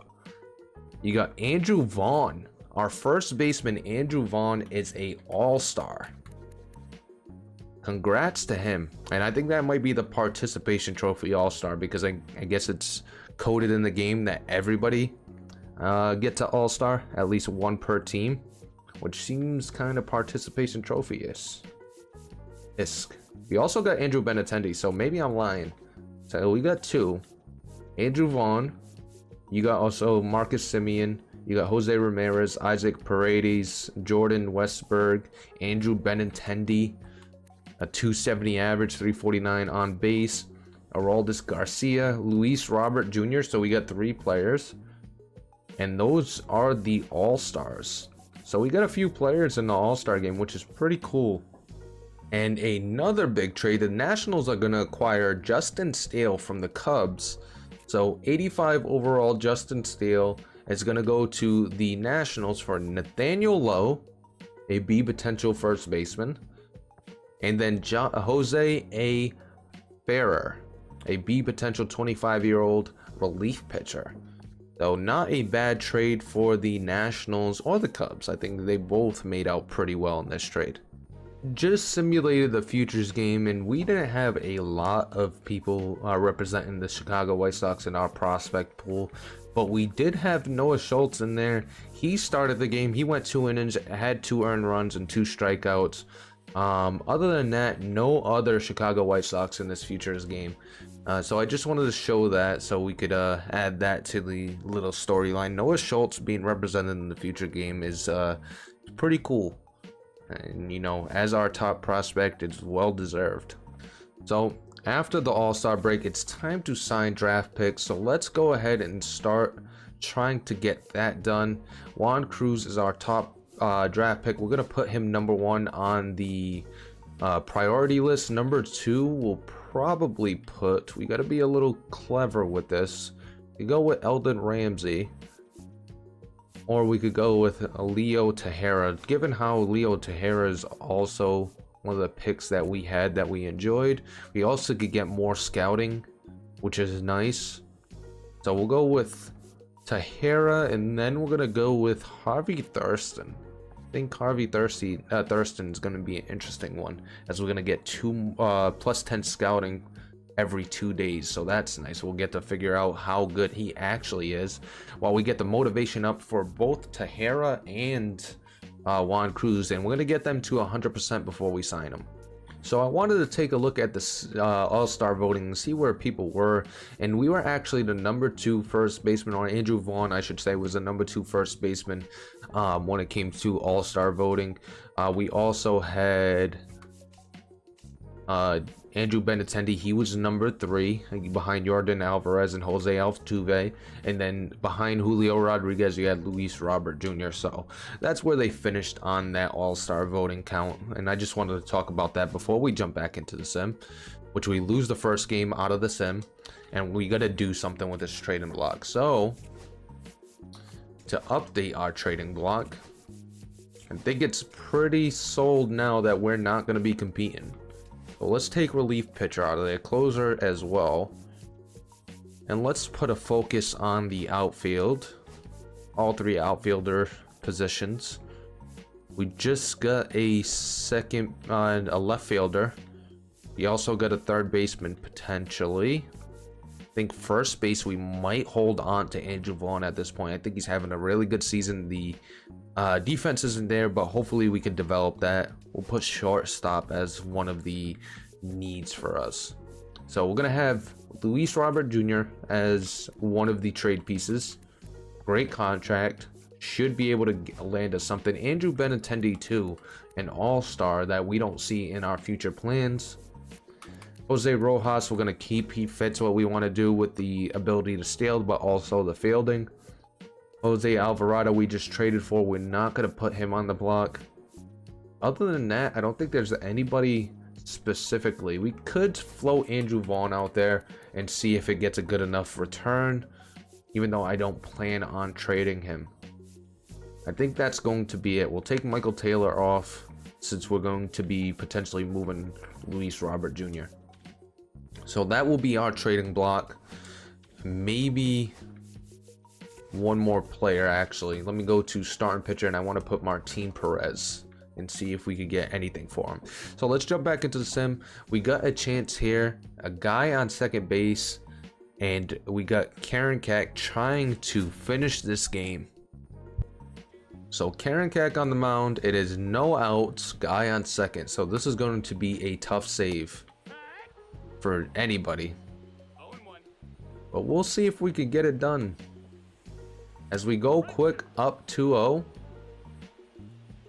You got Andrew Vaughn. Our first baseman, Andrew Vaughn, is a all-star. Congrats to him. And I think that might be the participation trophy all-star, because I guess it's coded in the game that everybody get to all-star, at least one per team, which seems kind of participation trophy-ish. We also got Andrew Benintendi, so maybe I'm lying. So we got 2. Andrew Vaughn. You got also Marcus Semien. You got Jose Ramirez, Isaac Paredes, Jordan Westberg, Andrew Benintendi, a 270 average, 349 on base, Aroldis Garcia, Luis Robert Jr. So we got 3 players, and those are the All-Stars. So we got a few players in the All-Star game, which is pretty cool. And another big trade, the Nationals are going to acquire Justin Steele from the Cubs. So 85 overall Justin Steele is going to go to the Nationals for Nathaniel Lowe, a B potential first baseman, and then Jose A. Ferrer, a B potential 25-year-old relief pitcher. So not a bad trade for the Nationals or the Cubs. I think they both made out pretty well in this trade. Just simulated the futures game, and we didn't have a lot of people representing the Chicago White Sox in our prospect pool, but we did have Noah Schultz in there. He started the game. He went 2 innings, had 2 earned runs and 2 strikeouts. Other than that, no other Chicago White Sox in this futures game. So I just wanted to show that so we could add that to the little storyline. Noah Schultz being represented in the future game is pretty cool. And, you know, as our top prospect, it's well deserved. So after the All-Star break, it's time to sign draft picks. So let's go ahead and start trying to get that done. Juan Cruz is our top draft pick. We're going to put him number 1 on the priority list. Number 2, we'll probably put, we got to be a little clever with this. We go with Eldon Ramsey, or we could go with Leo Tejera. Given how Leo Tejera is also one of the picks that we had that we enjoyed, we also could get more scouting, which is nice. So we'll go with Tejera, and then we're gonna go with Harvey Thurston. I think Harvey Thurston is gonna be an interesting one, as we're gonna get 2 plus 10 scouting every 2 days, so that's nice. We'll get to figure out how good he actually is, while we get the motivation up for both Tejera and Juan Cruz, and we're gonna get them to 100% before we sign them. So I wanted to take a look at this All-Star voting and see where people were, and we were actually the number 2 first baseman, or Andrew Vaughn, I should say, was the number 2 first baseman when it came to All-Star voting. We also had Andrew Benintendi. He was number 3 behind Yordan Alvarez and Jose Altuve, and then behind Julio Rodriguez you had Luis Robert Jr. So that's where they finished on that All-Star voting count, and I just wanted to talk about that before we jump back into the sim, which we lose the first game out of the sim, and we got to do something with this trading block. So to update our trading block, I think it's pretty sold now that we're not going to be competing. So let's take relief pitcher out of there, closer as well, and let's put a focus on the outfield, all 3 outfielder positions. We just got a second, a left fielder. We also got a third baseman potentially. I think first base we might hold on to Andrew Vaughn at this point. I think he's having a really good season. The defense isn't there, but hopefully we can develop that. We'll put shortstop as one of the needs for us. So we're gonna have Luis Robert Jr. as one of the trade pieces. Great contract, should be able to land us something. Andrew Benintendi too, an all-star that we don't see in our future plans. Jose Rojas we're gonna keep. He fits what we want to do with the ability to steal, but also the fielding. Jose Alvarado we just traded for. We're not gonna put him on the block. Other than that, I don't think there's anybody specifically. We could float Andrew Vaughn out there and see if it gets a good enough return, even though I don't plan on trading him. I think that's going to be it. We'll take Michael Taylor off since we're going to be potentially moving Luis Robert Jr. So that will be our trading block. Maybe one more player actually. Let me go to starting pitcher, and I want to put Martin Perez and see if we could get anything for him. So let's jump back into the sim. We got a chance here, a guy on second base, and we got Karen Cack trying to finish this game. So Karen Cack on the mound. It is no outs, guy on second. So this is going to be a tough save for anybody. But we'll see if we can get it done. As we go quick up 2-0.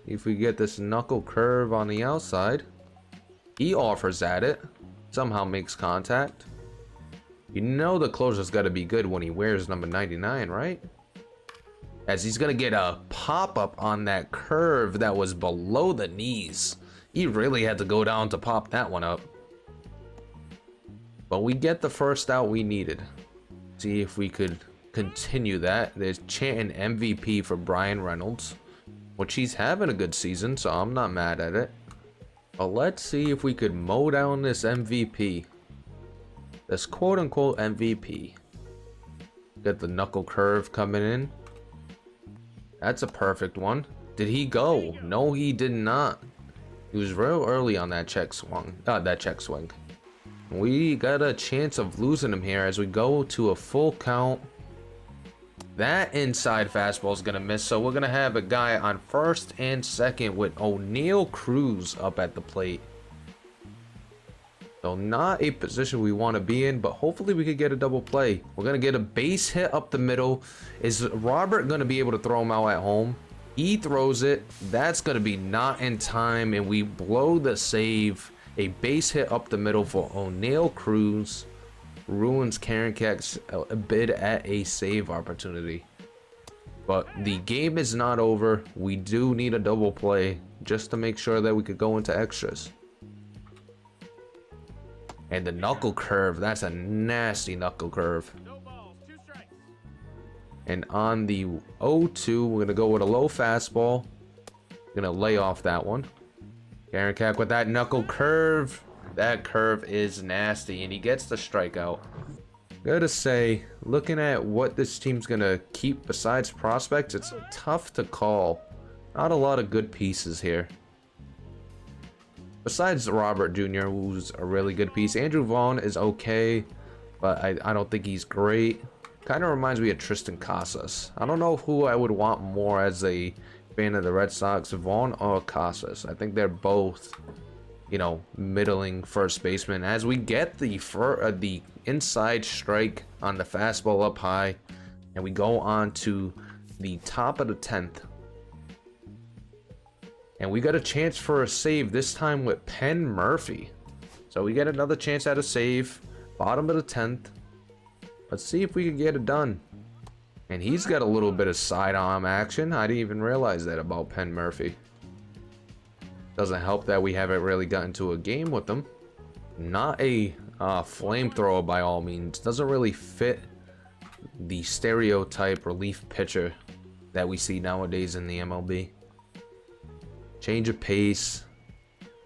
If we get this knuckle curve on the outside, he offers at it, somehow makes contact. You know the closer's got to be good when he wears number 99, right? As he's going to get a pop-up on that curve that was below the knees. He really had to go down to pop that one up. But we get the first out we needed. See if we could continue that. There's chanting MVP for Brian Reynolds, which he's having a good season, so I'm not mad at it. But let's see if we could mow down this MVP. This quote-unquote MVP. Got the knuckle curve coming in. That's a perfect one. Did he go? No, he did not. He was real early on that check swing. We got a chance of losing him here as we go to a full count. That inside fastball is going to miss, so we're going to have a guy on first and second with O'Neal Cruz up at the plate. So not a position we want to be in, but hopefully we could get a double play. We're going to get a base hit up the middle. Is Robert going to be able to throw him out at home? He throws it. That's going to be not in time, and we blow the save. A base hit up the middle for O'Neal Cruz ruins Karen Keck's bid at a save opportunity. But the game is not over. We do need a double play just to make sure that we could go into extras. And the knuckle curve, that's a nasty knuckle curve. No balls, 2 strikes. And on the 0-2, we're gonna go with a low fastball. Gonna lay off that one. Karen Keck with that knuckle curve. That curve is nasty, and he gets the strikeout. Gotta say, looking at what this team's gonna keep besides prospects, it's tough to call. Not a lot of good pieces here. Besides Robert Jr., who's a really good piece. Andrew Vaughn is okay, but I don't think he's great. Kind of reminds me of Tristan Casas. I don't know who I would want more as a fan of the Red Sox, Vaughn or Casas. I think they're both, you know, middling first baseman. As we get the inside strike on the fastball up high, and we go on to the top of the 10th. And we got a chance for a save, this time with Penn Murphy. So we get another chance at a save, bottom of the 10th. Let's see if we can get it done. And he's got a little bit of sidearm action. I didn't even realize that about Penn Murphy. Doesn't help that we haven't really gotten to a game with him. Not a flamethrower by all means. Doesn't really fit the stereotype relief pitcher that we see nowadays in the MLB. Change of pace.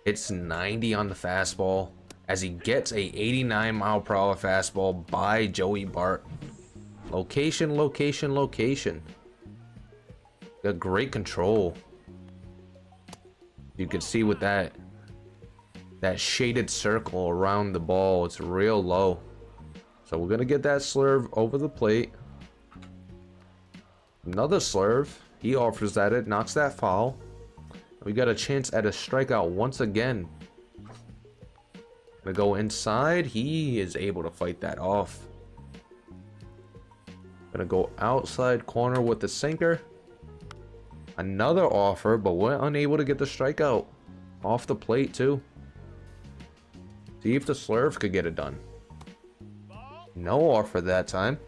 It's 90 on the fastball as he gets a 89 mile per hour fastball by Joey Bart. Location, location, location. Got great control. You can see with that shaded circle around the ball, it's real low. So we're gonna get that slurve over the plate. Another slurve. He offers at it, knocks that foul. We got a chance at a strikeout once again. Gonna go inside. He is able to fight that off. Gonna go outside corner with the sinker. Another offer, but we're unable to get the strikeout. Off the plate too. See if the slurve could get it done. No offer that time.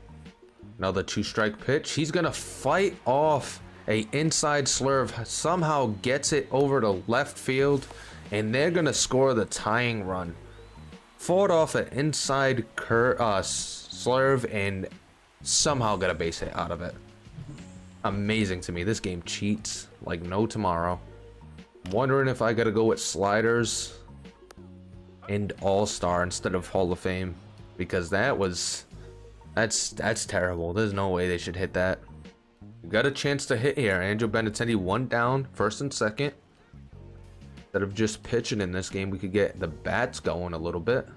Another 2-strike pitch. He's gonna fight off a inside slurve, somehow gets it over to left field, and they're gonna score the tying run. Fought off an inside slurve and somehow got a base hit out of it. Amazing to me. This game cheats like no tomorrow. I'm wondering if I gotta go with sliders and All-Star instead of Hall of Fame, because that's terrible. There's no way they should hit that. We got a chance to hit here. Angel Benintendi 1 down, first and second. Instead of just pitching in this game, we could get the bats going a little bit.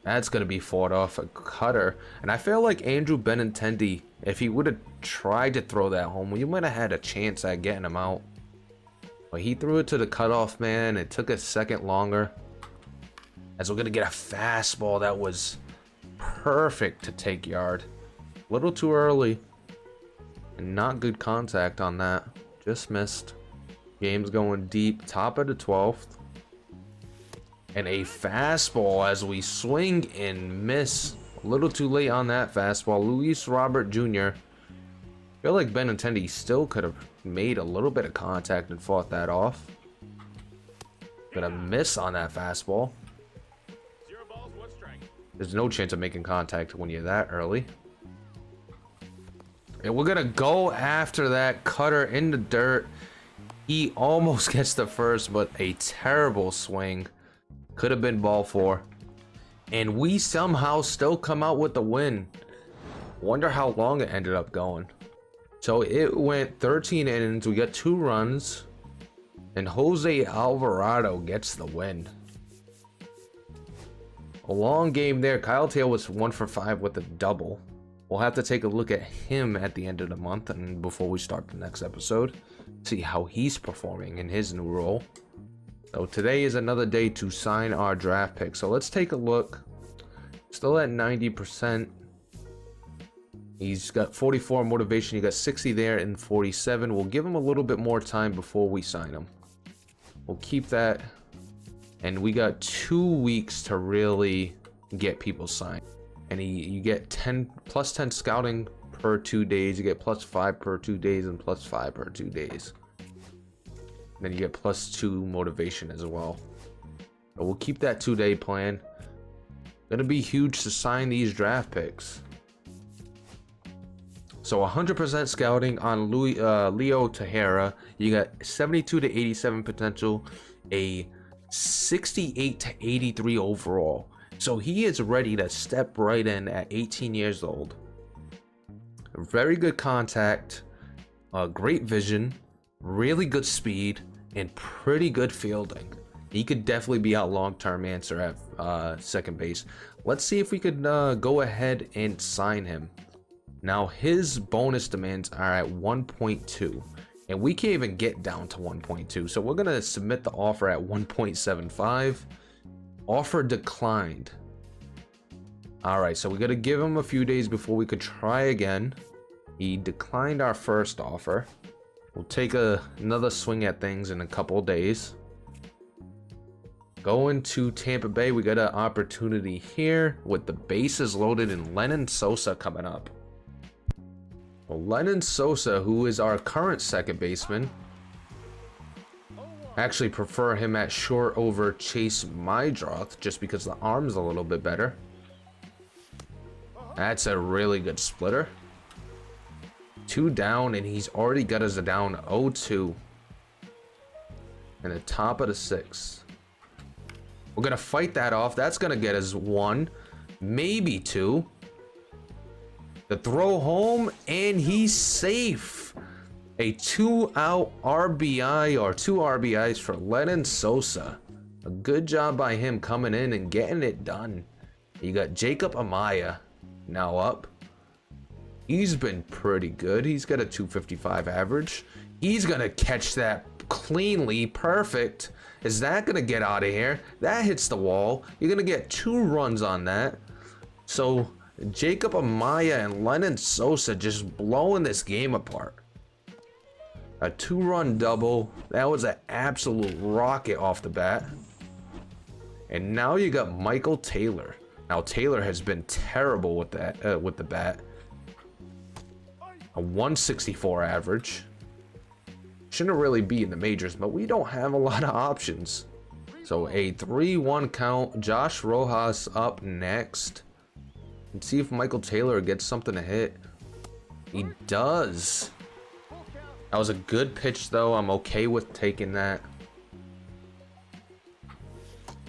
That's going to be fought off a cutter. And I feel like Andrew Benintendi, if he would have tried to throw that home, we might have had a chance at getting him out. But he threw it to the cutoff man. It took a second longer. As we're going to get a fastball that was perfect to take yard. A little too early. And not good contact on that. Just missed. Game's going deep. Top of the 12th. And a fastball as we swing and miss. A little too late on that fastball. Luis Robert Jr. I feel like Benintendi still could have made a little bit of contact and fought that off. Gonna miss on that fastball. 0 balls, 1 strike. There's no chance of making contact when you're that early. And we're gonna go after that cutter in the dirt. He almost gets the first, but a terrible swing. Could have been ball 4. And we somehow still come out with the win. Wonder how long it ended up going. So it went 13 innings. We got 2 runs. And Jose Alvarado gets the win. A long game there. Kyle Taylor was 1 for 5 with a double. We'll have to take a look at him at the end of the month and before we start the next episode. See how he's performing in his new role. So today is another day to sign our draft pick. So let's take a look. Still at 90%. He's got 44 motivation. He got 60 there and 47. We'll give him a little bit more time before we sign him. We'll keep that And we got 2 weeks to really get people signed. And you get 10 plus 10 scouting per 2 days. You get plus 5 per 2 days and plus 5 per 2 days. And then you get plus 2 motivation as well. But we'll keep that 2-day plan. Gonna be huge to sign these draft picks. So 100% scouting on Leo Tejera. You got 72 to 87 potential, a 68 to 83 overall. So he is ready to step right in at 18 years old. Very good contact, great vision, really good speed, and pretty good fielding. He could definitely be our long-term answer at second base. Let's see if we could go ahead and sign him. Now his bonus demands are at 1.2, and we can't even get down to 1.2. So we're gonna submit the offer at 1.75. Offer declined. All right, so we gotta give him a few days before we could try again. He declined our first offer. We'll take another swing at things in a couple days. Going to Tampa Bay, we got an opportunity here with the bases loaded and Lenyn Sosa coming up. Well, Lenyn Sosa, who is our current second baseman, actually prefer him at short over Chase Mydroth just because the arm's a little bit better. That's a really good splitter. 2 down, and he's already got us a down 0-2 in the top of the 6th. We're gonna fight that off. That's gonna get us 1, maybe 2. The throw home, and he's safe. A 2-out RBI, or 2 RBIs for Lenyn Sosa. A good job by him coming in and getting it done. You got Jacob Amaya now up. He's been pretty good. He's got a 255 average. He's gonna catch that cleanly. Perfect. Is that gonna get out of here? That hits the wall. You're gonna get 2 runs on that. So Jacob Amaya and Lenyn Sosa just blowing this game apart. A 2-run double. That was an absolute rocket off the bat. And now you got Michael Taylor. Now Taylor has been terrible with that with the bat. A 164 average. Shouldn't really be in the majors, but we don't have a lot of options. So a 3-1 count. Josh Rojas up next. And see if Michael Taylor gets something to hit. He does. That was a good pitch though. I'm okay with taking that.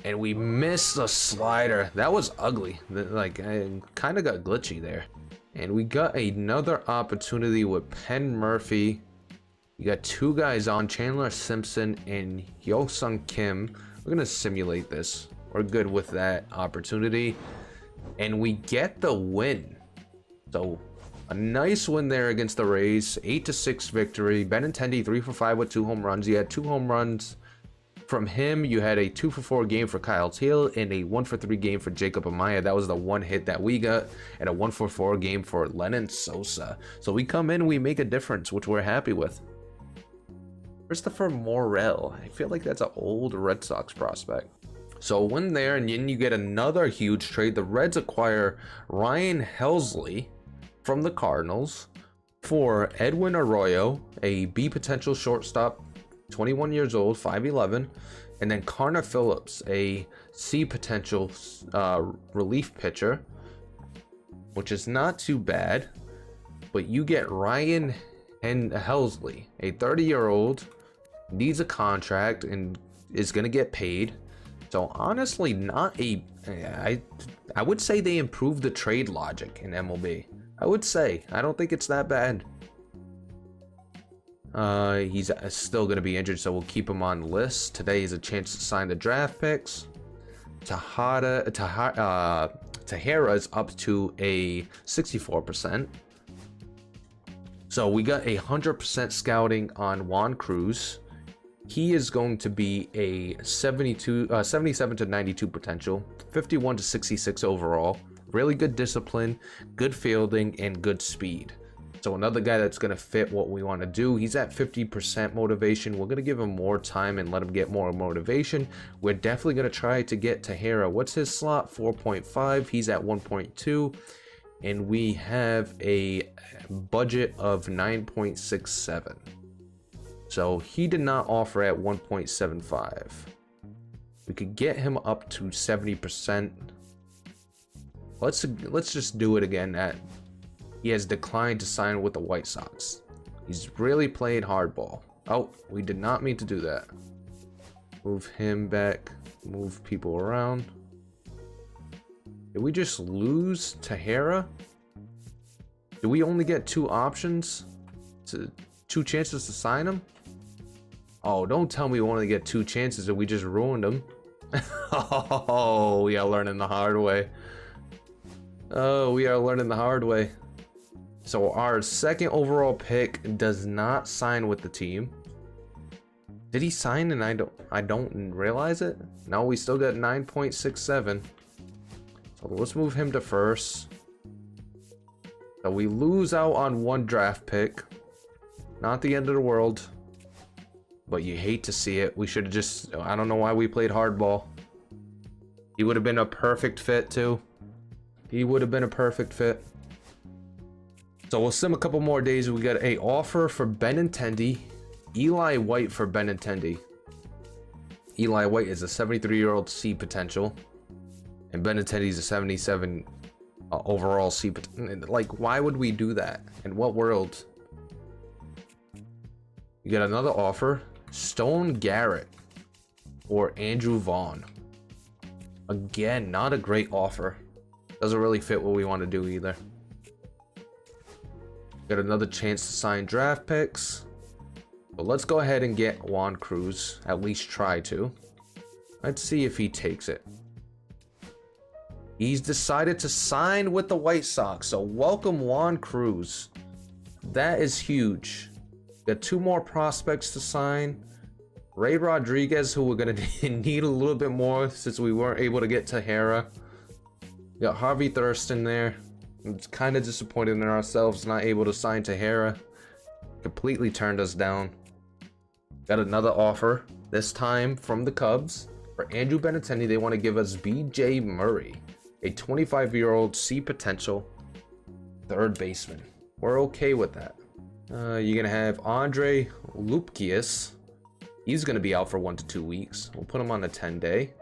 And we missed a slider. That was ugly. Like, I kind of got glitchy there. And we got another opportunity with Penn Murphy. You got 2 guys on, Chandler Simpson and Hyosung Kim. We're gonna simulate this. We're good with that opportunity. And we get the win. So a nice win there against the Rays. 8-6 victory. Benintendi 3 for 5 with 2 home runs. He had 2 home runs from him. You had a 2 for 4 game for Kyle Teal and a 1 for 3 game for Jacob Amaya. That was the 1 hit that we got, and a 1 for 4 game for Lenyn Sosa. So we come in, we make a difference, which we're happy with. Christopher Morel. I feel like that's an old Red Sox prospect. So win there, and then you get another huge trade. The Reds acquire Ryan Helsley from the Cardinals for Edwin Arroyo, a B potential shortstop, 21 years old, 5'11", and then Carter Phillips, a C potential relief pitcher, which is not too bad. But you get Ryan and Helsley, a 30-year-old, needs a contract and is gonna get paid. So honestly, not a. I would say they improved the trade logic in MLB. I would say. I don't think it's that bad. He's still going to be injured, so we'll keep him on the list. Today is a chance to sign the draft picks. Tejera is up to a 64%. So we got 100% scouting on Juan Cruz. He is going to be a 77 to 92 potential, 51 to 66 overall. Really good discipline, good fielding, and good speed. So another guy that's going to fit what we want to do. He's at 50% motivation. We're going to give him more time and let him get more motivation. We're definitely going to try to get Tahira. What's his slot? 4.5. He's at 1.2. And we have a budget of 9.67. So he did not offer at 1.75. We could get him up to 70%. Let's just do it again at... He has declined to sign with the White Sox. He's really playing hardball. Oh, we did not mean to do that. Move him back. Move people around. Did we just lose Tahira? Do we only get 2 options? Two chances to sign him? Oh, don't tell me we only get 2 chances and we just ruined him. Oh, we are learning the hard way. Oh, we are learning the hard way. So our second overall pick does not sign with the team. Did he sign and I don't realize it? No, we still got 9.67. So let's move him to first. So we lose out on 1 draft pick. Not the end of the world. But you hate to see it. We should have just... I don't know why we played hardball. He would have been a perfect fit too. He would have been a perfect fit. So we'll sim a couple more days. We got a offer for Benintendi. Eli White for Benintendi. Eli White is a 73-year-old C potential. And Benintendi is a 77 overall C potential. Like, why would we do that? In what world? You got another offer. Stone Garrett or Andrew Vaughn. Again, not a great offer. Doesn't really fit what we want to do either. Got another chance to sign draft picks. But let's go ahead and get Juan Cruz. At least try to. Let's see if he takes it. He's decided to sign with the White Sox. So welcome Juan Cruz. That is huge. Got 2 more prospects to sign. Ray Rodriguez, who we're going to need a little bit more since we weren't able to get Tahira. Got Harvey Thurston there. I'm kind of disappointed in ourselves not able to sign Tahira. Completely turned us down. Got another offer, this time from the Cubs. For Andrew Benintendi, they want to give us B.J. Murray, a 25-year-old C potential third baseman. We're okay with that. You're going to have Andre Lupkius. He's going to be out for 1 to 2 weeks. We'll put him on a 10-day.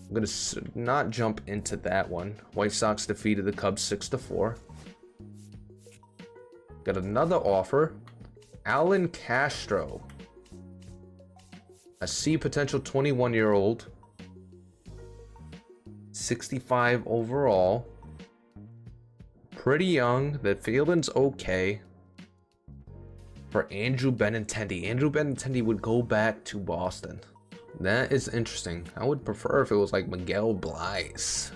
I'm going to not jump into that one. White Sox defeated the Cubs 6-4. Got another offer. Alan Castro. A C potential 21-year-old. 65 overall. Pretty young. The fielding's okay. For Andrew Benintendi. Andrew Benintendi would go back to Boston. That is interesting. I would prefer if it was like Miguel Bleis.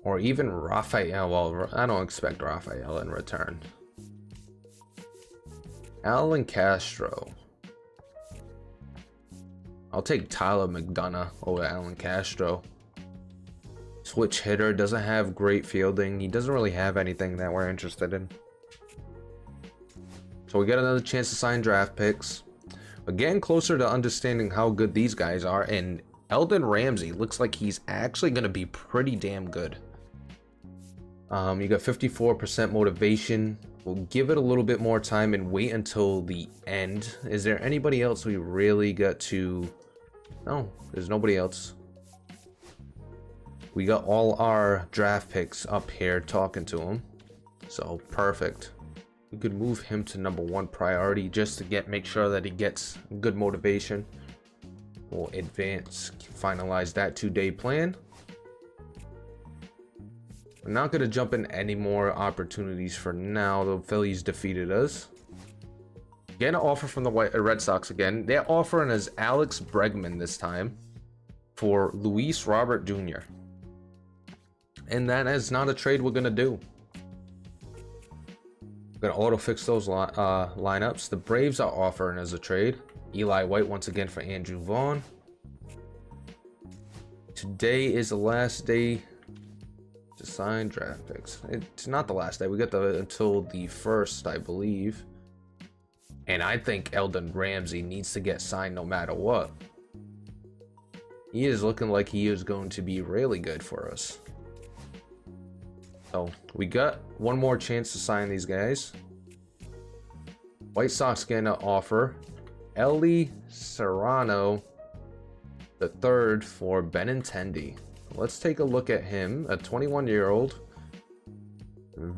Or even Rafael. Well, I don't expect Rafael in return. Alan Castro. I'll take Tyler McDonough over Alan Castro. Switch hitter. Doesn't have great fielding. He doesn't really have anything that we're interested in. So we got another chance to sign draft picks. We're getting closer to understanding how good these guys are. And Eldon Ramsey looks like he's actually going to be pretty damn good. You got 54% motivation. We'll give it a little bit more time and wait until the end. Is there anybody else we really got to... No, there's nobody else. We got all our draft picks up here talking to him. So, perfect. We could move him to number 1 priority just to make sure that he gets good motivation. We'll advance, finalize that 2-day plan. We're not going to jump in any more opportunities for now. The Phillies defeated us. Get an offer from the Red Sox again. They're offering us Alex Bregman this time for Luis Robert Jr. And that is not a trade we're going to do. We're going to auto fix those lineups. The Braves are offering us a trade. Eli White once again for Andrew Vaughn. Today is the last day to to sign draft picks. It's not the last day. We got until the 1st, I believe. And I think Eldon Ramsey needs to get signed no matter what. He is looking like he is going to be really good for us. So we got one more chance to sign these guys. White Sox gonna offer Eli Serrano the third for Benintendi. Let's take a look at him, a 21-year-old.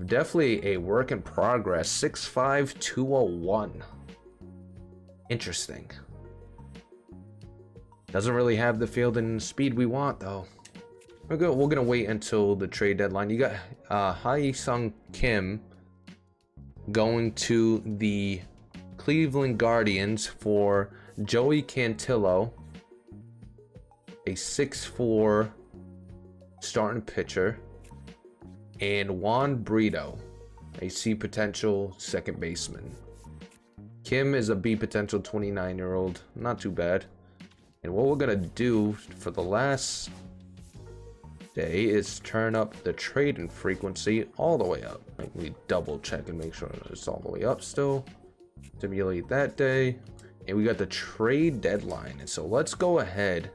Definitely a work in progress, 6'5", 201. Interesting. Doesn't really have the field and speed we want, though. We're gonna wait until the trade deadline. You got Hae-Sung Kim going to the Cleveland Guardians for Joey Cantillo, a 6'4" starting pitcher, and Juan Brito, a C potential second baseman. Kim is a B potential 29-year-old, not too bad. And what we're gonna do for the last day is turn up the trading frequency all the way up. Like, we double check and make sure it's all the way up still. Simulate that day, and we got the trade deadline. And so let's go ahead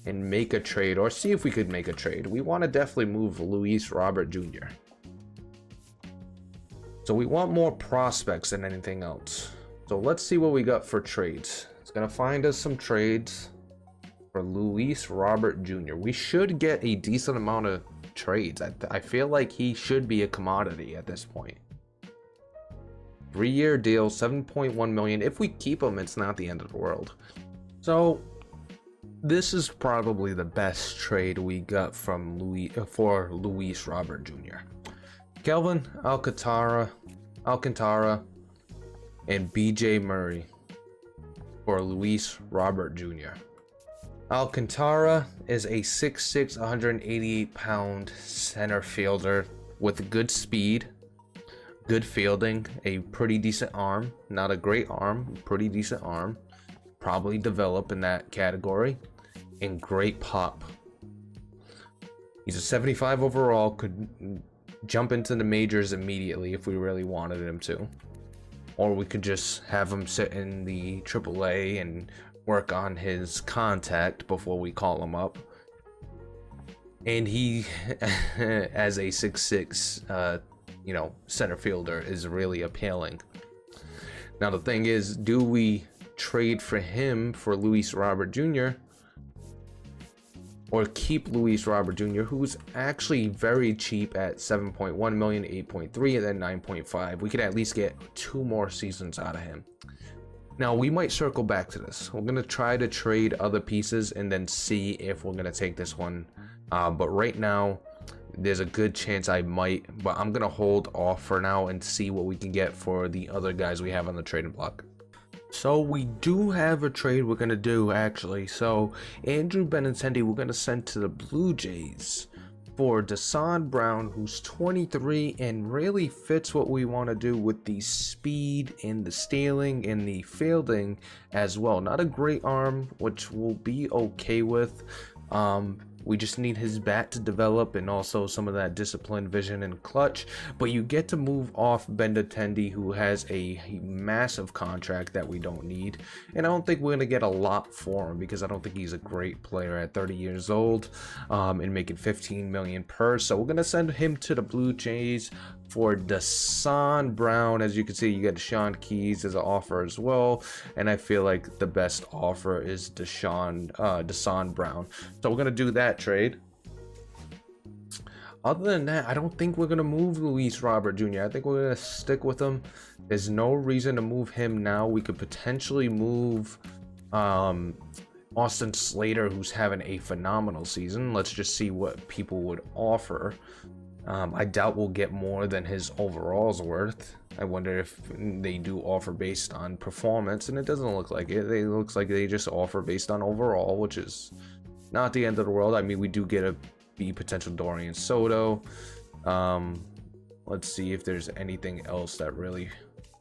and make a trade, or see if we could make a trade. We want to definitely move Luis Robert Jr. So we want more prospects than anything else. So let's see what we got for trades. It's gonna find us some trades for Luis Robert Jr. We should get a decent amount of trades. I feel like he should be a commodity at this point. 3-year deal, 7.1 million. If we keep him, it's not the end of the world. So this is probably the best trade we got from for Luis Robert Jr. Kelvin Alcantara and BJ Murray for Luis Robert Jr. Alcantara is a 6'6", 188-pound center fielder with good speed, good fielding, a pretty decent arm. Not a great arm, pretty decent arm. Probably develop in that category. And great pop. He's a 75 overall, could jump into the majors immediately if we really wanted him to. Or we could just have him sit in the AAA and work on his contact before we call him up. And he, as a 6'6", center fielder, is really appealing. Now the thing is, do we trade for him for Luis Robert Jr., or keep Luis Robert Jr., who's actually very cheap at 7.1 million, 8.3, and then 9.5. We could at least get 2 more seasons out of him. Now, we might circle back to this. We're going to try to trade other pieces and then see if we're going to take this one. But right now, there's a good chance I might. But I'm going to hold off for now and see what we can get for the other guys we have on the trading block. So we do have a trade we're going to do, actually. So Andrew Benintendi, we're going to send to the Blue Jays for Deshaun Brown, who's 23 and really fits what we want to do with the speed and the stealing and the fielding as well. Not a great arm, which we'll be okay with. We just need his bat to develop and also some of that discipline, vision, and clutch. But you get to move off Benintendi, who has a massive contract that we don't need. And I don't think we're going to get a lot for him because I don't think he's a great player at 30 years old and making 15 million per. So we're going to send him to the Blue Jays for Deshaun Brown. As you can see, you get Deshaun Keys as an offer as well. And I feel like the best offer is Deshaun Brown. So we're going to do that trade. Other than that, I don't think we're going to move Luis Robert Jr. I think we're going to stick with him. There's no reason to move him now. We could potentially move Austin Slater, who's having a phenomenal season. Let's just see what people would offer. I doubt we'll get more than his overall's worth. I wonder if they do offer based on performance, and it doesn't look like it. It looks like they just offer based on overall, which is not the end of the world. I mean, we do get a B potential Dorian Soto. Let's see if there's anything else that really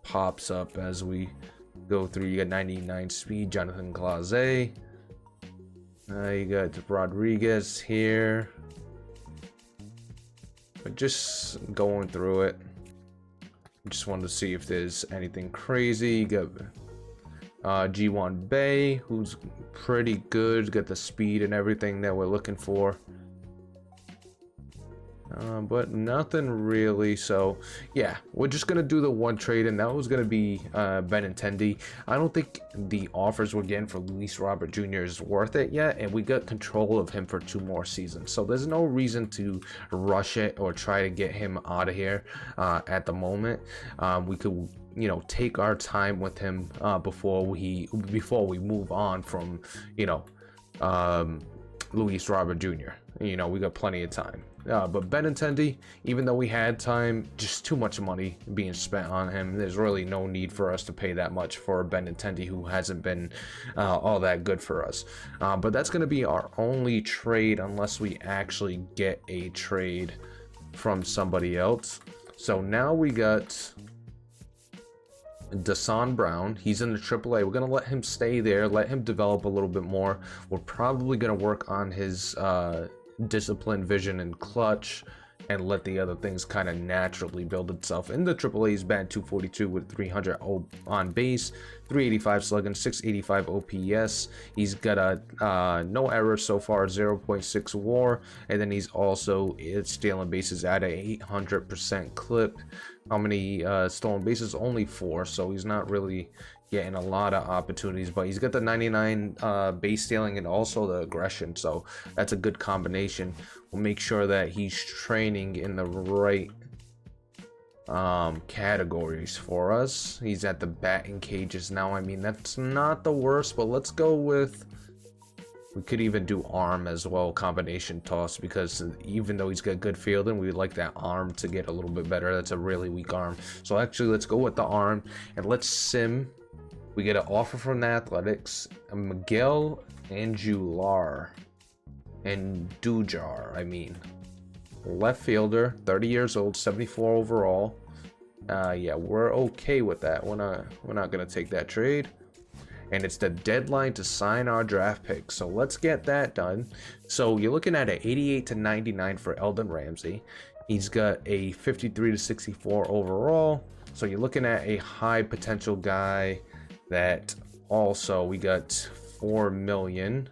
pops up as we go through. You got 99 speed, Jonathan Clase. You got Rodriguez here. But just going through it, just wanted to see if there's anything crazy. Got G1 Bay, who's pretty good, got the speed and everything that we're looking for. But nothing really. So yeah, we're just gonna do the one trade, and that was gonna be Benintendi. I don't think the offers we're getting for Luis Robert Jr. is worth it yet, and we got control of him for 2 more seasons, so there's no reason to rush it or try to get him out of here at the moment. We could, you know, take our time with him before we move on from, you know, Luis Robert Jr. You know, we got plenty of time. But Benintendi, even though we had time, just too much money being spent on him. There's really no need for us to pay that much for Benintendi, who hasn't been all that good for us. But that's going to be our only trade unless we actually get a trade from somebody else. So now we got Dasan Brown. He's in the AAA. We're going to let him stay there, let him develop a little bit more. We're probably going to work on his discipline, vision, and clutch, and let the other things kind of naturally build itself. In the AAA, he's batting .242 with 300 on base, 385 slugging, 685 OPS. He's got a no errors so far, 0.6 WAR, and then he's also stealing bases at a 800% clip. How many stolen bases? Only 4, so he's not really getting a lot of opportunities, but he's got the 99 base stealing and also the aggression, so that's a good combination. We'll make sure that he's training in the right categories for us. He's at the batting cages now. I mean, that's not the worst, but let's go with, we could even do arm as well, combination toss, because even though he's got good fielding, we would like that arm to get a little bit better. That's a really weak arm, so actually let's go with the arm, and let's sim. We get an offer from the Athletics, Miguel Andujar, I mean, left fielder, 30 years old, 74 overall. Yeah, we're okay with that. We're not gonna take that trade. And it's the deadline to sign our draft pick, so let's get that done. So you're looking at an 88 to 99 for Eldon Ramsey. He's got a 53 to 64 overall, so you're looking at a high potential guy. That also, we got 4 million.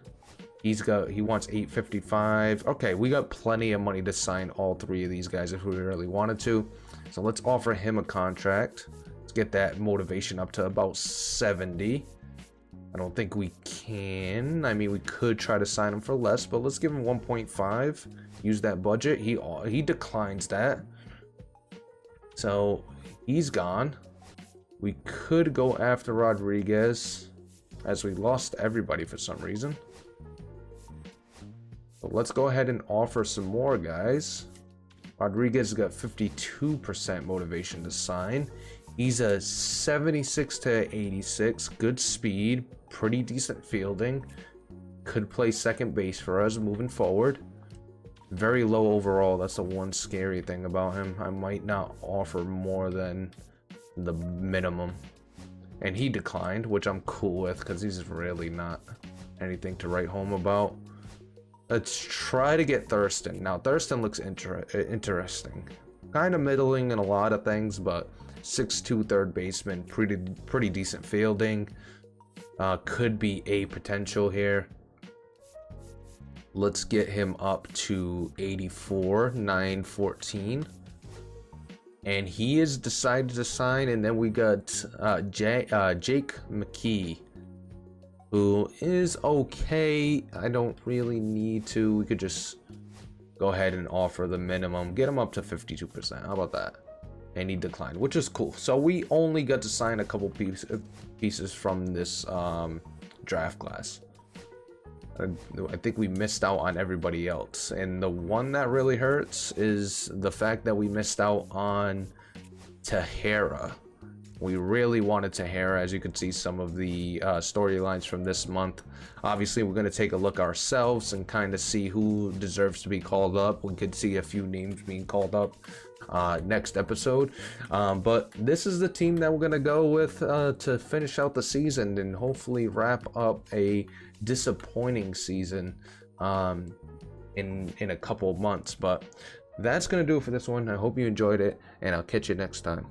He wants 855. Okay, we got plenty of money to sign all 3 of these guys if we really wanted to. So let's offer him a contract. Let's get that motivation up to about 70. I don't think we can. I mean, we could try to sign him for less, but let's give him 1.5. Use that budget. He declines that. So he's gone. We could go after Rodriguez, as we lost everybody for some reason. But let's go ahead and offer some more guys. Rodriguez got 52% motivation to sign. He's a 76 to 86, good speed, pretty decent fielding. Could play second base for us moving forward. Very low overall. That's the one scary thing about him. I might not offer more than the minimum, and he declined, which I'm cool with because he's really not anything to write home about. Let's try to get Thurston. Now Thurston looks interesting, kind of middling in a lot of things, but 6'2" third baseman, pretty decent fielding. Could be a potential here. Let's get him up to 84, 914. And he has decided to sign. And then we got Jake McKee, who is okay. I don't really need to. We could just go ahead and offer the minimum, get him up to 52%. How about that? And he declined, which is cool. So we only got to sign a couple pieces from this draft class. I think we missed out on everybody else, and the one that really hurts is the fact that we missed out on Tahara. We really wanted Tahara, as you can see some of the storylines from this month. Obviously, we're going to take a look ourselves and kind of see who deserves to be called up. We could see a few names being called up next episode, but this is the team that we're going to go with to finish out the season and hopefully wrap up a disappointing season in a couple of months. But that's going to do it for this one. I hope you enjoyed it, and I'll catch you next time.